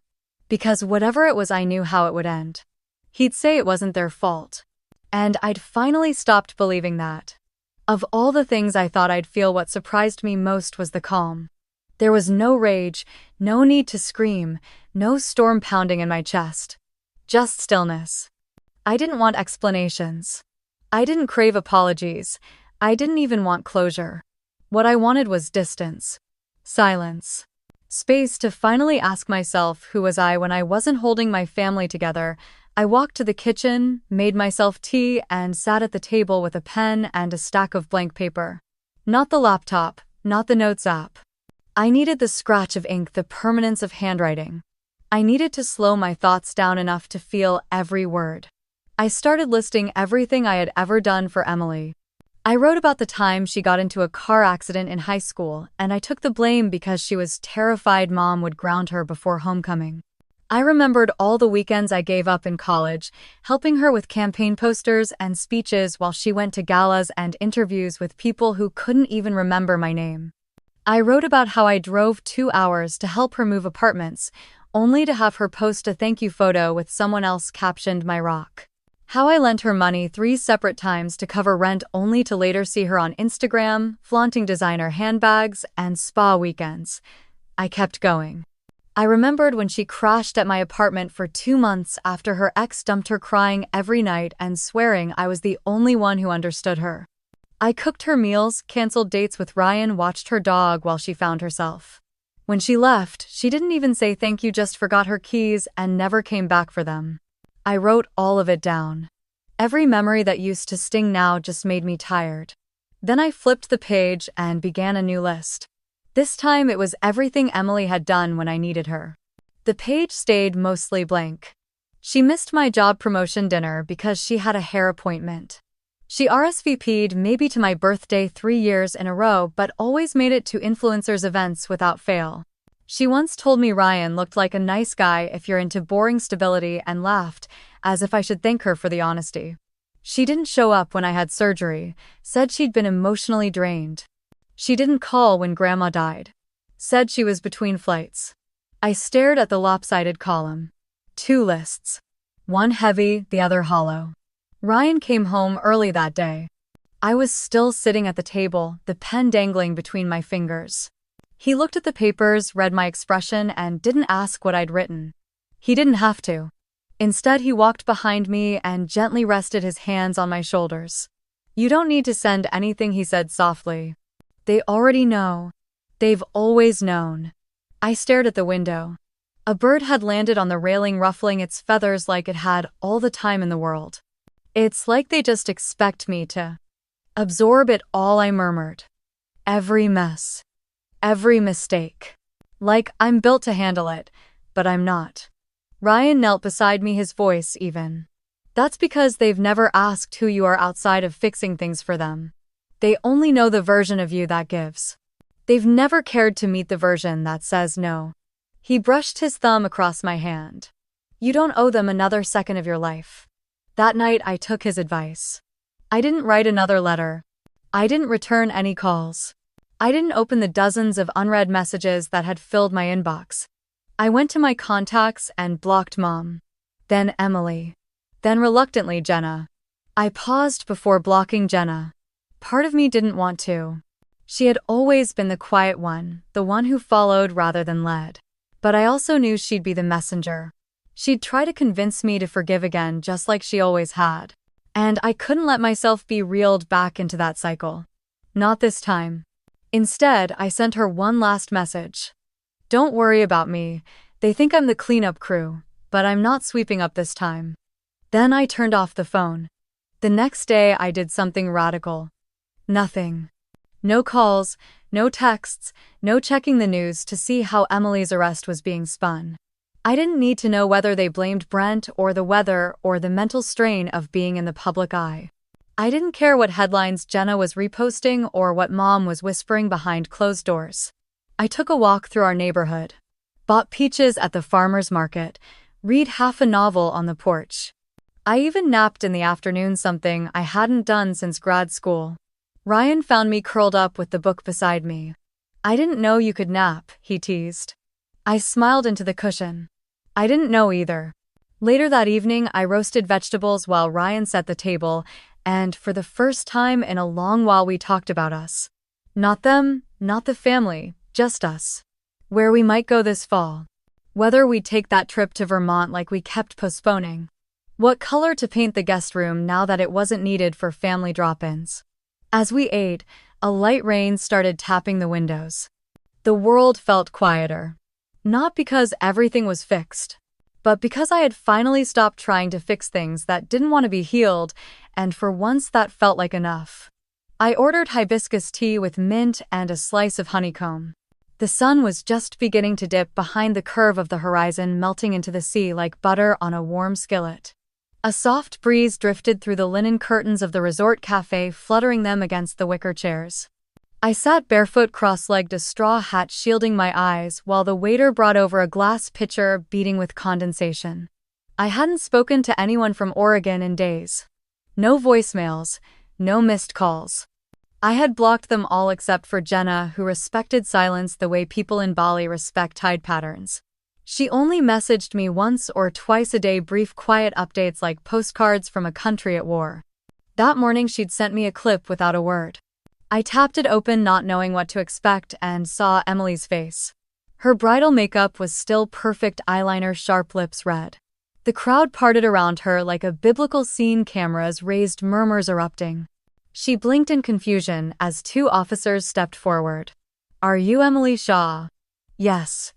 Because whatever it was I knew how it would end. He'd say it wasn't their fault. And I'd finally stopped believing that. Of all the things I thought I'd feel, what surprised me most was the calm. There was no rage, no need to scream, no storm pounding in my chest. Just stillness. I didn't want explanations. I didn't crave apologies. I didn't even want closure. What I wanted was distance. Silence. Space to finally ask myself who was I when I wasn't holding my family together. I walked to the kitchen, made myself tea, and sat at the table with a pen and a stack of blank paper. Not the laptop, not the notes app. I needed the scratch of ink, the permanence of handwriting. I needed to slow my thoughts down enough to feel every word. I started listing everything I had ever done for Emily. I wrote about the time she got into a car accident in high school, and I took the blame because she was terrified Mom would ground her before homecoming. I remembered all the weekends I gave up in college, helping her with campaign posters and speeches while she went to galas and interviews with people who couldn't even remember my name. I wrote about how I drove 2 hours to help her move apartments, only to have her post a thank you photo with someone else captioned "My Rock." How I lent her money 3 separate times to cover rent, only to later see her on Instagram, flaunting designer handbags and spa weekends. I kept going. I remembered when she crashed at my apartment for 2 months after her ex dumped her, crying every night and swearing I was the only one who understood her. I cooked her meals, canceled dates with Ryan, watched her dog while she found herself. When she left, she didn't even say thank you, just forgot her keys and never came back for them. I wrote all of it down. Every memory that used to sting now just made me tired. Then I flipped the page and began a new list. This time it was everything Emily had done when I needed her. The page stayed mostly blank. She missed my job promotion dinner because she had a hair appointment. She RSVP'd maybe to my birthday 3 years in a row, but always made it to influencers' events without fail. She once told me Ryan looked like a nice guy if you're into boring stability, and laughed, as if I should thank her for the honesty. She didn't show up when I had surgery, said she'd been emotionally drained. She didn't call when Grandma died. Said she was between flights. I stared at the lopsided column. 2 lists. One heavy, the other hollow. Ryan came home early that day. I was still sitting at the table, the pen dangling between my fingers. He looked at the papers, read my expression, and didn't ask what I'd written. He didn't have to. Instead, he walked behind me and gently rested his hands on my shoulders. You don't need to send anything, he said softly. They already know. They've always known. I stared at the window. A bird had landed on the railing, ruffling its feathers like it had all the time in the world. It's like they just expect me to absorb it all, I murmured. Every mess. Every mistake. Like I'm built to handle it, but I'm not. Ryan knelt beside me, his voice even. That's because they've never asked who you are outside of fixing things for them. They only know the version of you that gives. They've never cared to meet the version that says no. He brushed his thumb across my hand. You don't owe them another second of your life. That night I took his advice. I didn't write another letter. I didn't return any calls. I didn't open the dozens of unread messages that had filled my inbox. I went to my contacts and blocked Mom. Then Emily. Then reluctantly Jenna. I paused before blocking Jenna. Part of me didn't want to. She had always been the quiet one, the one who followed rather than led. But I also knew she'd be the messenger. She'd try to convince me to forgive again just like she always had. And I couldn't let myself be reeled back into that cycle. Not this time. Instead, I sent her one last message. Don't worry about me. They think I'm the cleanup crew, but I'm not sweeping up this time. Then I turned off the phone. The next day I did something radical. Nothing. No calls, no texts, no checking the news to see how Emily's arrest was being spun. I didn't need to know whether they blamed Brent or the weather or the mental strain of being in the public eye. I didn't care what headlines Jenna was reposting or what Mom was whispering behind closed doors. I took a walk through our neighborhood. Bought peaches at the farmer's market. Read half a novel on the porch. I even napped in the afternoon, something I hadn't done since grad school. Ryan found me curled up with the book beside me. I didn't know you could nap, he teased. I smiled into the cushion. I didn't know either. Later that evening, I roasted vegetables while Ryan set the table, and for the first time in a long while we talked about us. Not them, not the family, just us. Where we might go this fall. Whether we'd take that trip to Vermont like we kept postponing. What color to paint the guest room now that it wasn't needed for family drop-ins. As we ate, a light rain started tapping the windows. The world felt quieter. Not because everything was fixed, but because I had finally stopped trying to fix things that didn't want to be healed, and for once that felt like enough. I ordered hibiscus tea with mint and a slice of honeycomb. The sun was just beginning to dip behind the curve of the horizon, melting into the sea like butter on a warm skillet. A soft breeze drifted through the linen curtains of the resort cafe, fluttering them against the wicker chairs. I sat barefoot, cross-legged, a straw hat shielding my eyes, while the waiter brought over a glass pitcher beating with condensation. I hadn't spoken to anyone from Oregon in days. No voicemails, no missed calls. I had blocked them all except for Jenna, who respected silence the way people in Bali respect tide patterns. She only messaged me once or twice a day, brief quiet updates like postcards from a country at war. That morning she'd sent me a clip without a word. I tapped it open, not knowing what to expect, and saw Emily's face. Her bridal makeup was still perfect, eyeliner, sharp lips red. The crowd parted around her like a biblical scene, cameras raised, murmurs erupting. She blinked in confusion as two officers stepped forward. Are you Emily Shaw? Yes.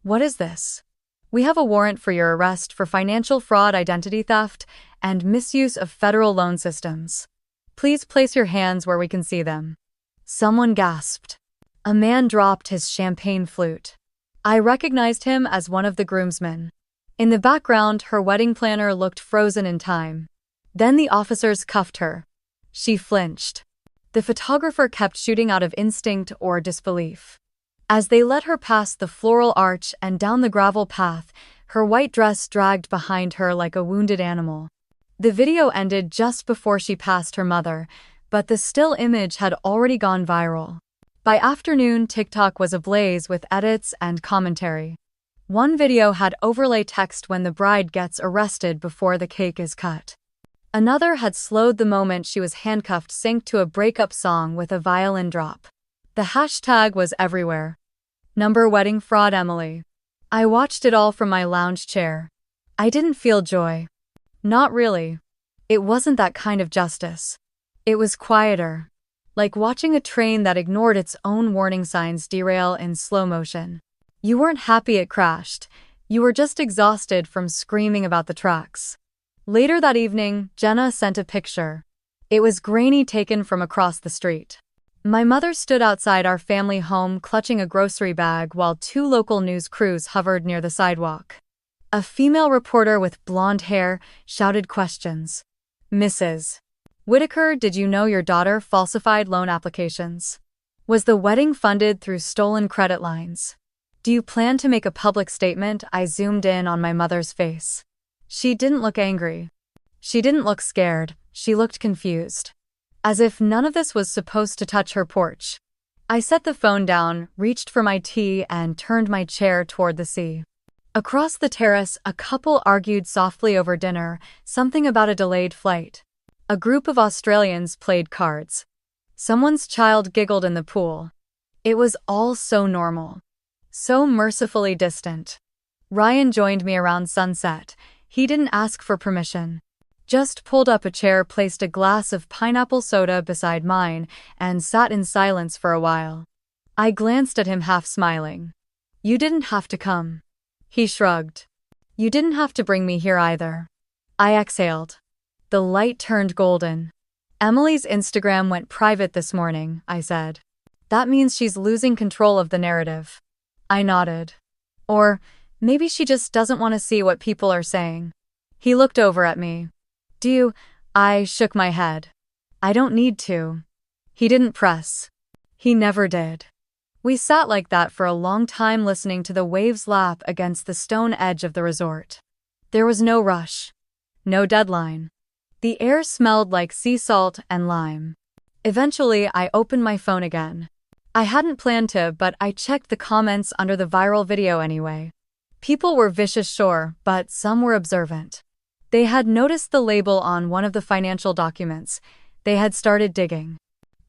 What is this? We have a warrant for your arrest for financial fraud, identity theft, and misuse of federal loan systems. Please place your hands where we can see them. Someone gasped. A man dropped his champagne flute. I recognized him as one of the groomsmen. In the background, her wedding planner looked frozen in time. Then the officers cuffed her. She flinched. The photographer kept shooting out of instinct or disbelief. As they led her past the floral arch and down the gravel path, her white dress dragged behind her like a wounded animal. The video ended just before she passed her mother, but the still image had already gone viral. By afternoon, TikTok was ablaze with edits and commentary. One video had overlay text, when the bride gets arrested before the cake is cut. Another had slowed the moment she was handcuffed, synced to a breakup song with a violin drop. The hashtag was everywhere. Number wedding fraud Emily. I watched it all from my lounge chair. I didn't feel joy. Not really. It wasn't that kind of justice. It was quieter. Like watching a train that ignored its own warning signs derail in slow motion. You weren't happy it crashed. You were just exhausted from screaming about the tracks. Later that evening, Jenna sent a picture. It was grainy, taken from across the street. My mother stood outside our family home clutching a grocery bag while two local news crews hovered near the sidewalk. A female reporter with blonde hair shouted questions. Mrs. Whitaker, did you know your daughter falsified loan applications? Was the wedding funded through stolen credit lines? Do you plan to make a public statement? I zoomed in on my mother's face. She didn't look angry. She didn't look scared. She looked confused. As if none of this was supposed to touch her porch. I set the phone down, reached for my tea, and turned my chair toward the sea. Across the terrace, a couple argued softly over dinner, something about a delayed flight. A group of Australians played cards. Someone's child giggled in the pool. It was all so normal. So mercifully distant. Ryan joined me around sunset. He didn't ask for permission. Just pulled up a chair, placed a glass of pineapple soda beside mine, and sat in silence for a while. I glanced at him, half smiling. You didn't have to come. He shrugged. You didn't have to bring me here either. I exhaled. The light turned golden. Emily's Instagram went private this morning, I said. That means she's losing control of the narrative. I nodded. Or maybe she just doesn't want to see what people are saying. He looked over at me. Do you? I shook my head. I don't need to. He didn't press. He never did. We sat like that for a long time, listening to the waves lap against the stone edge of the resort. There was no rush. No deadline. The air smelled like sea salt and lime. Eventually, I opened my phone again. I hadn't planned to, but I checked the comments under the viral video anyway. People were vicious, sure, but some were observant. They had noticed the label on one of the financial documents. They had started digging.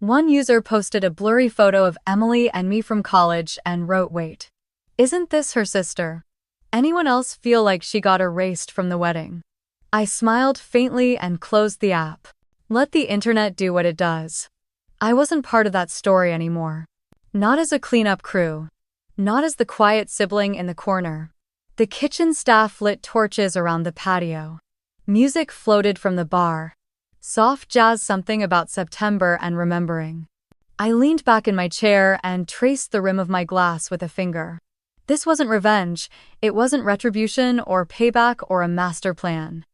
One user posted a blurry photo of Emily and me from college and wrote, "Wait. Isn't this her sister? Anyone else feel like she got erased from the wedding?" I smiled faintly and closed the app. Let the internet do what it does. I wasn't part of that story anymore. Not as a cleanup crew. Not as the quiet sibling in the corner. The kitchen staff lit torches around the patio. Music floated from the bar. Soft jazz, something about September and remembering. I leaned back in my chair and traced the rim of my glass with a finger. This wasn't revenge. It wasn't retribution or payback or a master plan.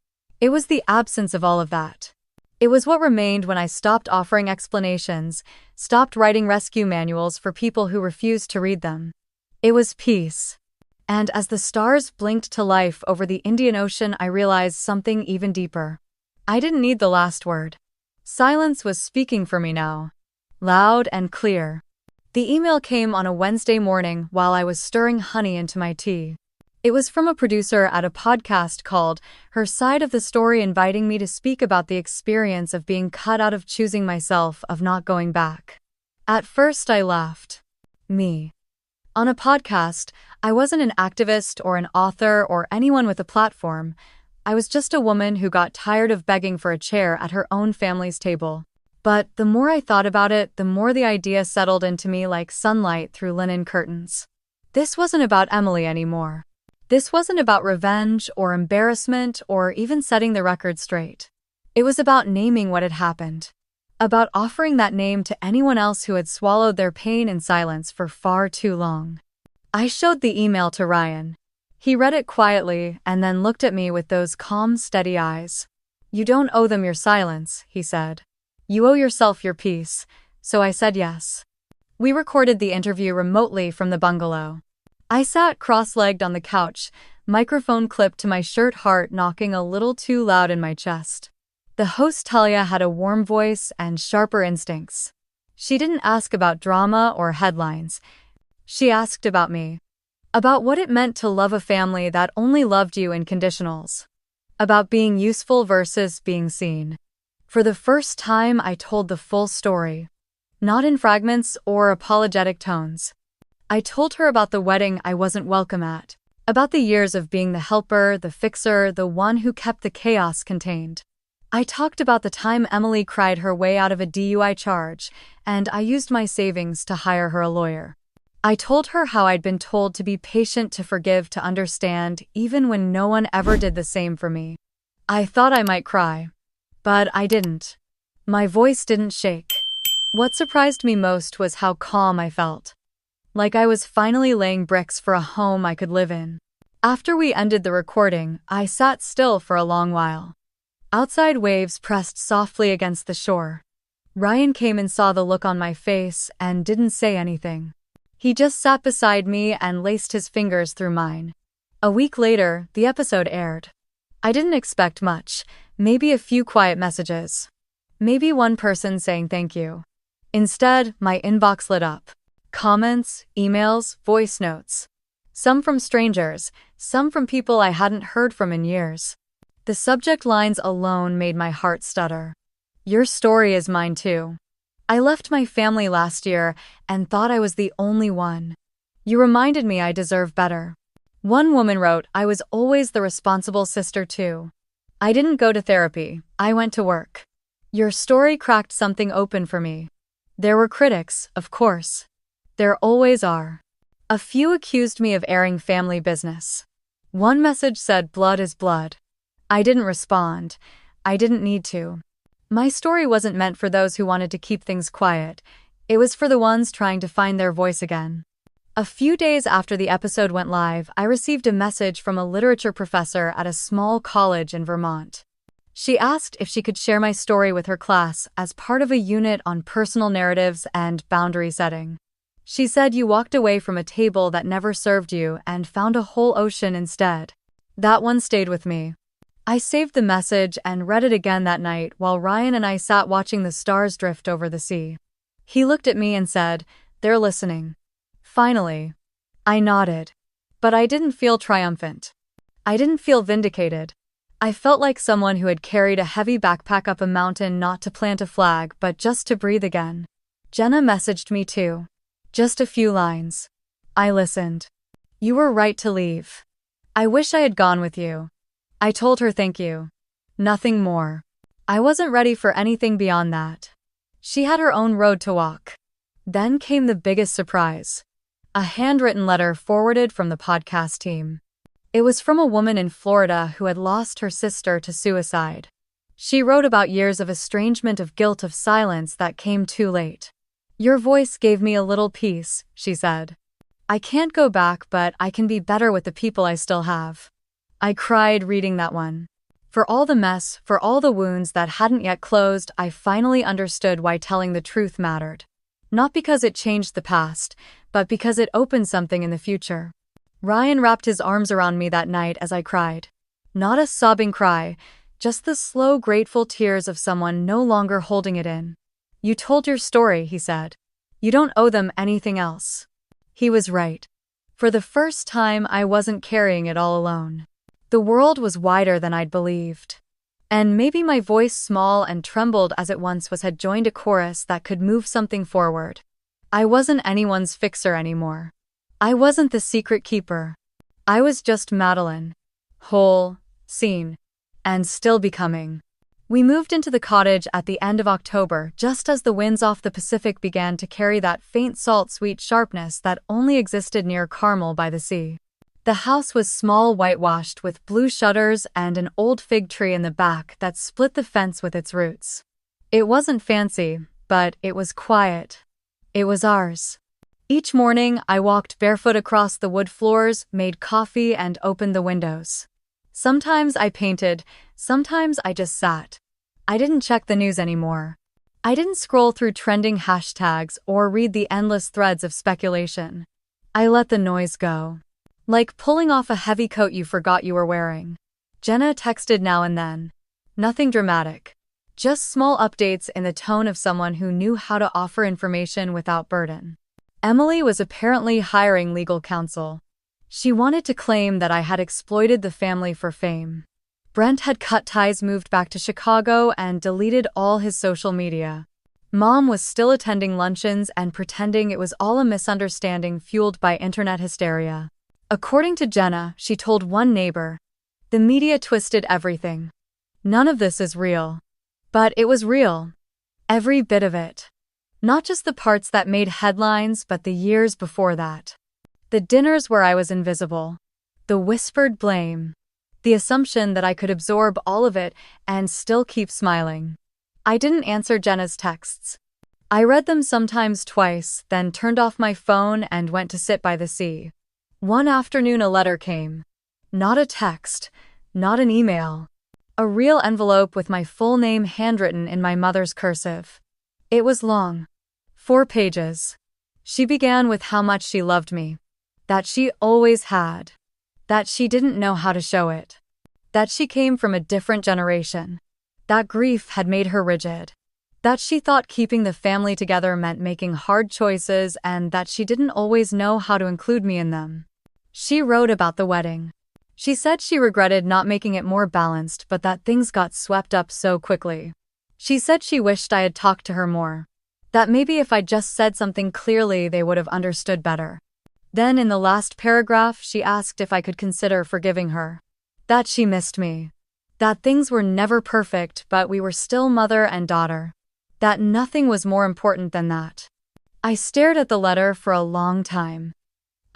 It was the absence of all of that. It was what remained when I stopped offering explanations, stopped writing rescue manuals for people who refused to read them. It was peace. And as the stars blinked to life over the Indian Ocean, I realized something even deeper. I didn't need the last word. Silence was speaking for me now. Loud and clear. The email came on a Wednesday morning while I was stirring honey into my tea. It was from a producer at a podcast called Her Side of the Story, inviting me to speak about the experience of being cut out, of choosing myself, of not going back. At first I laughed. Me. On a podcast, I wasn't an activist or an author or anyone with a platform. I was just a woman who got tired of begging for a chair at her own family's table. But the more I thought about it, the more the idea settled into me like sunlight through linen curtains. This wasn't about Emily anymore. This wasn't about revenge or embarrassment or even setting the record straight. It was about naming what had happened. About offering that name to anyone else who had swallowed their pain in silence for far too long. I showed the email to Ryan. He read it quietly and then looked at me with those calm, steady eyes. You don't owe them your silence, he said. You owe yourself your peace. So I said yes. We recorded the interview remotely from the bungalow. I sat cross-legged on the couch, microphone clipped to my shirt, heart knocking a little too loud in my chest. The host Talia had a warm voice and sharper instincts. She didn't ask about drama or headlines. She asked about me. About what it meant to love a family that only loved you in conditionals. About being useful versus being seen. For the first time, I told the full story. Not in fragments or apologetic tones. I told her about the wedding I wasn't welcome at. About the years of being the helper, the fixer, the one who kept the chaos contained. I talked about the time Emily cried her way out of a DUI charge, and I used my savings to hire her a lawyer. I told her how I'd been told to be patient, to forgive, to understand, even when no one ever did the same for me. I thought I might cry, but I didn't. My voice didn't shake. What surprised me most was how calm I felt. Like I was finally laying bricks for a home I could live in. After we ended the recording, I sat still for a long while. Outside waves pressed softly against the shore. Ryan came and saw the look on my face and didn't say anything. He just sat beside me and laced his fingers through mine. A week later, the episode aired. I didn't expect much, maybe a few quiet messages. Maybe one person saying thank you. Instead, my inbox lit up. Comments, emails, voice notes. Some from strangers, some from people I hadn't heard from in years. The subject lines alone made my heart stutter. Your story is mine too. I left my family last year and thought I was the only one. You reminded me I deserve better. One woman wrote, I was always the responsible sister too. I didn't go to therapy, I went to work. Your story cracked something open for me. There were critics, of course. There always are. A few accused me of airing family business. One message said blood is blood. I didn't respond. I didn't need to. My story wasn't meant for those who wanted to keep things quiet. It was for the ones trying to find their voice again. A few days after the episode went live, I received a message from a literature professor at a small college in Vermont. She asked if she could share my story with her class as part of a unit on personal narratives and boundary setting. She said you walked away from a table that never served you and found a whole ocean instead. That one stayed with me. I saved the message and read it again that night while Ryan and I sat watching the stars drift over the sea. He looked at me and said, "They're listening." Finally. I nodded. But I didn't feel triumphant. I didn't feel vindicated. I felt like someone who had carried a heavy backpack up a mountain not to plant a flag but just to breathe again. Jenna messaged me too. Just a few lines. I listened. You were right to leave. I wish I had gone with you. I told her thank you. Nothing more. I wasn't ready for anything beyond that. She had her own road to walk. Then came the biggest surprise. A handwritten letter forwarded from the podcast team. It was from a woman in Florida who had lost her sister to suicide. She wrote about years of estrangement, of guilt, of silence that came too late. Your voice gave me a little peace, she said. I can't go back, but I can be better with the people I still have. I cried reading that one. For all the mess, for all the wounds that hadn't yet closed, I finally understood why telling the truth mattered. Not because it changed the past, but because it opened something in the future. Ryan wrapped his arms around me that night as I cried. Not a sobbing cry, just the slow, grateful tears of someone no longer holding it in. You told your story, he said. You don't owe them anything else. He was right. For the first time, I wasn't carrying it all alone. The world was wider than I'd believed. And maybe my voice, small and trembled as it once was, had joined a chorus that could move something forward. I wasn't anyone's fixer anymore. I wasn't the secret keeper. I was just Madeline. Whole, seen, and still becoming. We moved into the cottage at the end of October, just as the winds off the Pacific began to carry that faint salt-sweet sharpness that only existed near Carmel by the sea. The house was small, whitewashed, with blue shutters and an old fig tree in the back that split the fence with its roots. It wasn't fancy, but it was quiet. It was ours. Each morning, I walked barefoot across the wood floors, made coffee, and opened the windows. Sometimes I painted, sometimes I just sat. I didn't check the news anymore. I didn't scroll through trending hashtags or read the endless threads of speculation. I let the noise go. Like pulling off a heavy coat you forgot you were wearing. Jenna texted now and then. Nothing dramatic. Just small updates in the tone of someone who knew how to offer information without burden. Emily was apparently hiring legal counsel. She wanted to claim that I had exploited the family for fame. Brent had cut ties, moved back to Chicago, and deleted all his social media. Mom was still attending luncheons and pretending it was all a misunderstanding fueled by internet hysteria. According to Jenna, she told one neighbor. The media twisted everything. None of this is real. But it was real. Every bit of it. Not just the parts that made headlines, but the years before that. The dinners where I was invisible. The whispered blame. The assumption that I could absorb all of it and still keep smiling. I didn't answer Jenna's texts. I read them sometimes twice, then turned off my phone and went to sit by the sea. One afternoon a letter came. Not a text, not an email. A real envelope with my full name handwritten in my mother's cursive. It was long. 4 pages. She began with how much she loved me. That she always had. That she didn't know how to show it. That she came from a different generation. That grief had made her rigid. That she thought keeping the family together meant making hard choices and that she didn't always know how to include me in them. She wrote about the wedding. She said she regretted not making it more balanced but that things got swept up so quickly. She said she wished I had talked to her more. That maybe if I'd just said something clearly they would have understood better. Then in the last paragraph she asked if I could consider forgiving her. That she missed me. That things were never perfect but we were still mother and daughter. That nothing was more important than that. I stared at the letter for a long time.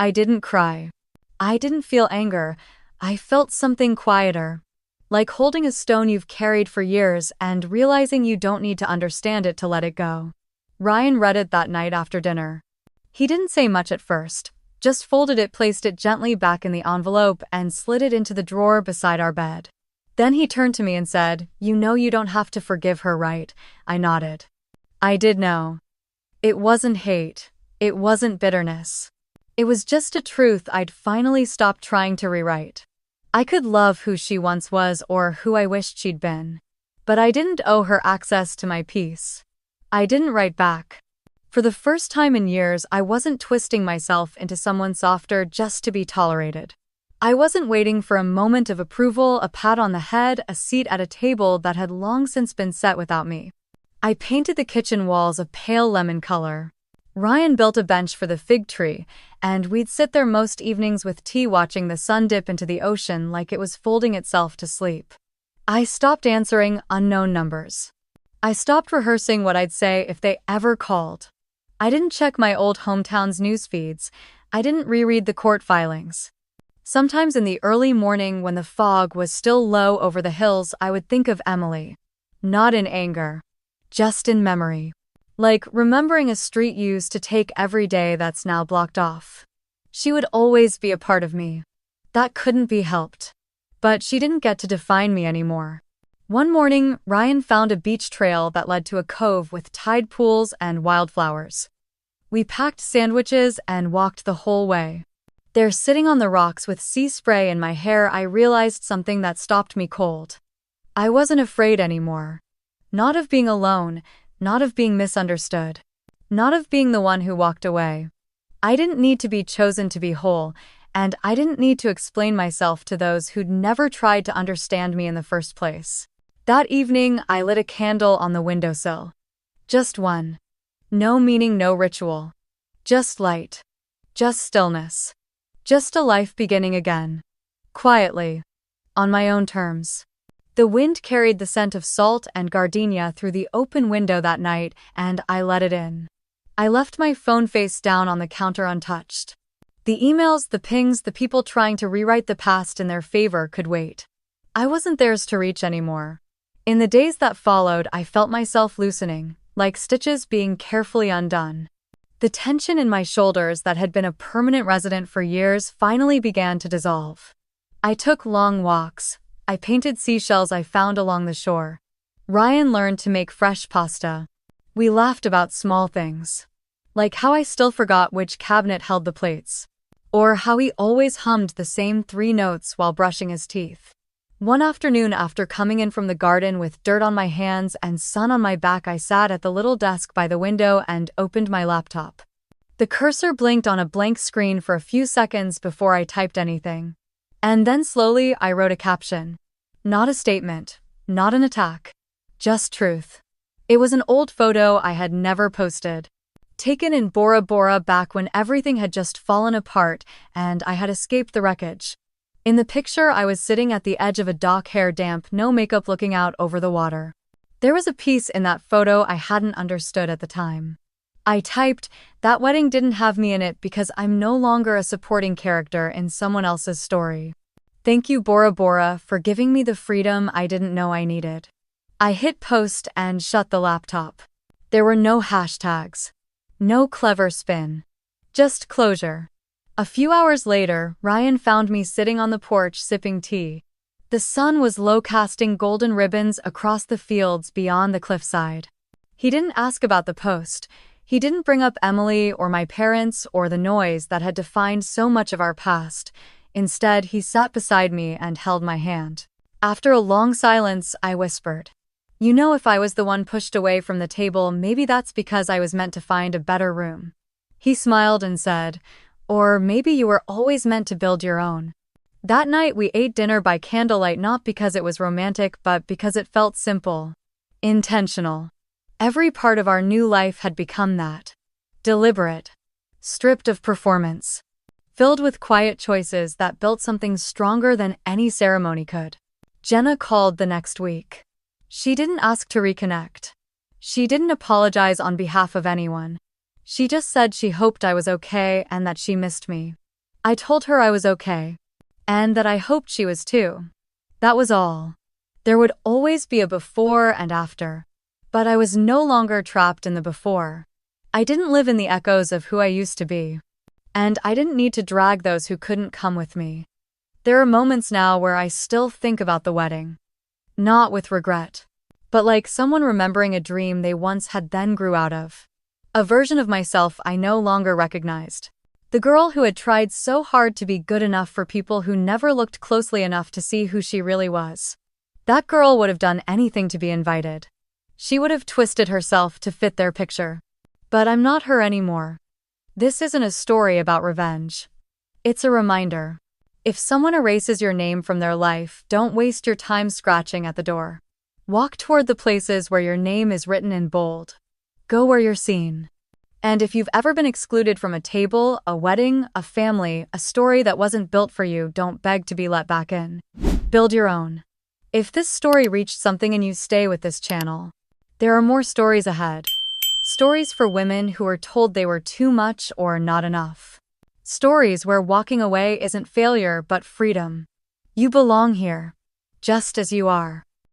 I didn't cry. I didn't feel anger. I felt something quieter. Like holding a stone you've carried for years and realizing you don't need to understand it to let it go. Ryan read it that night after dinner. He didn't say much at first, just folded it, placed it gently back in the envelope, and slid it into the drawer beside our bed. Then he turned to me and said, "You know you don't have to forgive her, right?" I nodded. I did know. It wasn't hate. It wasn't bitterness. It was just a truth I'd finally stopped trying to rewrite. I could love who she once was or who I wished she'd been. But I didn't owe her access to my peace. I didn't write back. For the first time in years, I wasn't twisting myself into someone softer just to be tolerated. I wasn't waiting for a moment of approval, a pat on the head, a seat at a table that had long since been set without me. I painted the kitchen walls a pale lemon color. Ryan built a bench for the fig tree, and we'd sit there most evenings with tea watching the sun dip into the ocean like it was folding itself to sleep. I stopped answering unknown numbers. I stopped rehearsing what I'd say if they ever called. I didn't check my old hometown's news feeds. I didn't reread the court filings. Sometimes in the early morning when the fog was still low over the hills, I would think of Emily. Not in anger. Just in memory. Like remembering a street used to take every day that's now blocked off. She would always be a part of me. That couldn't be helped. But she didn't get to define me anymore. One morning, Ryan found a beach trail that led to a cove with tide pools and wildflowers. We packed sandwiches and walked the whole way. There, sitting on the rocks with sea spray in my hair, I realized something that stopped me cold. I wasn't afraid anymore. Not of being alone. Not of being misunderstood. Not of being the one who walked away. I didn't need to be chosen to be whole, and I didn't need to explain myself to those who'd never tried to understand me in the first place. That evening, I lit a candle on the windowsill. Just one. No meaning, no ritual. Just light. Just stillness. Just a life beginning again. Quietly. On my own terms. The wind carried the scent of salt and gardenia through the open window that night, and I let it in. I left my phone face down on the counter untouched. The emails, the pings, the people trying to rewrite the past in their favor could wait. I wasn't theirs to reach anymore. In the days that followed, I felt myself loosening, like stitches being carefully undone. The tension in my shoulders that had been a permanent resident for years finally began to dissolve. I took long walks. I painted seashells I found along the shore. Ryan learned to make fresh pasta. We laughed about small things. Like how I still forgot which cabinet held the plates. Or how he always hummed the same 3 notes while brushing his teeth. One afternoon after coming in from the garden with dirt on my hands and sun on my back, I sat at the little desk by the window and opened my laptop. The cursor blinked on a blank screen for a few seconds before I typed anything. And then slowly I wrote a caption. Not a statement, not an attack. Just truth. It was an old photo I had never posted. Taken in Bora Bora back when everything had just fallen apart and I had escaped the wreckage. In the picture, I was sitting at the edge of a dock, hair damp, no makeup, looking out over the water. There was a piece in that photo I hadn't understood at the time. I typed, "That wedding didn't have me in it because I'm no longer a supporting character in someone else's story. Thank you, Bora Bora, for giving me the freedom I didn't know I needed." I hit post and shut the laptop. There were no hashtags. No clever spin. Just closure. A few hours later, Ryan found me sitting on the porch sipping tea. The sun was low, casting golden ribbons across the fields beyond the cliffside. He didn't ask about the post. He didn't bring up Emily or my parents or the noise that had defined so much of our past. Instead, he sat beside me and held my hand. After a long silence, I whispered, "You know, if I was the one pushed away from the table, maybe that's because I was meant to find a better room." He smiled and said, "Or maybe you were always meant to build your own." That night we ate dinner by candlelight, not because it was romantic, but because it felt simple. Intentional. Every part of our new life had become that. Deliberate. Stripped of performance. Filled with quiet choices that built something stronger than any ceremony could. Jenna called the next week. She didn't ask to reconnect. She didn't apologize on behalf of anyone. She just said she hoped I was okay and that she missed me. I told her I was okay. And that I hoped she was too. That was all. There would always be a before and after. But I was no longer trapped in the before. I didn't live in the echoes of who I used to be. And I didn't need to drag those who couldn't come with me. There are moments now where I still think about the wedding. Not with regret. But like someone remembering a dream they once had, then grew out of. A version of myself I no longer recognized. The girl who had tried so hard to be good enough for people who never looked closely enough to see who she really was. That girl would have done anything to be invited. She would have twisted herself to fit their picture. But I'm not her anymore. This isn't a story about revenge. It's a reminder. If someone erases your name from their life, don't waste your time scratching at the door. Walk toward the places where your name is written in bold. Go where you're seen. And if you've ever been excluded from a table, a wedding, a family, a story that wasn't built for you, don't beg to be let back in. Build your own. If this story reached something in you, stay with this channel. There are more stories ahead. Stories for women who were told they were too much or not enough. Stories where walking away isn't failure but freedom. You belong here. Just as you are.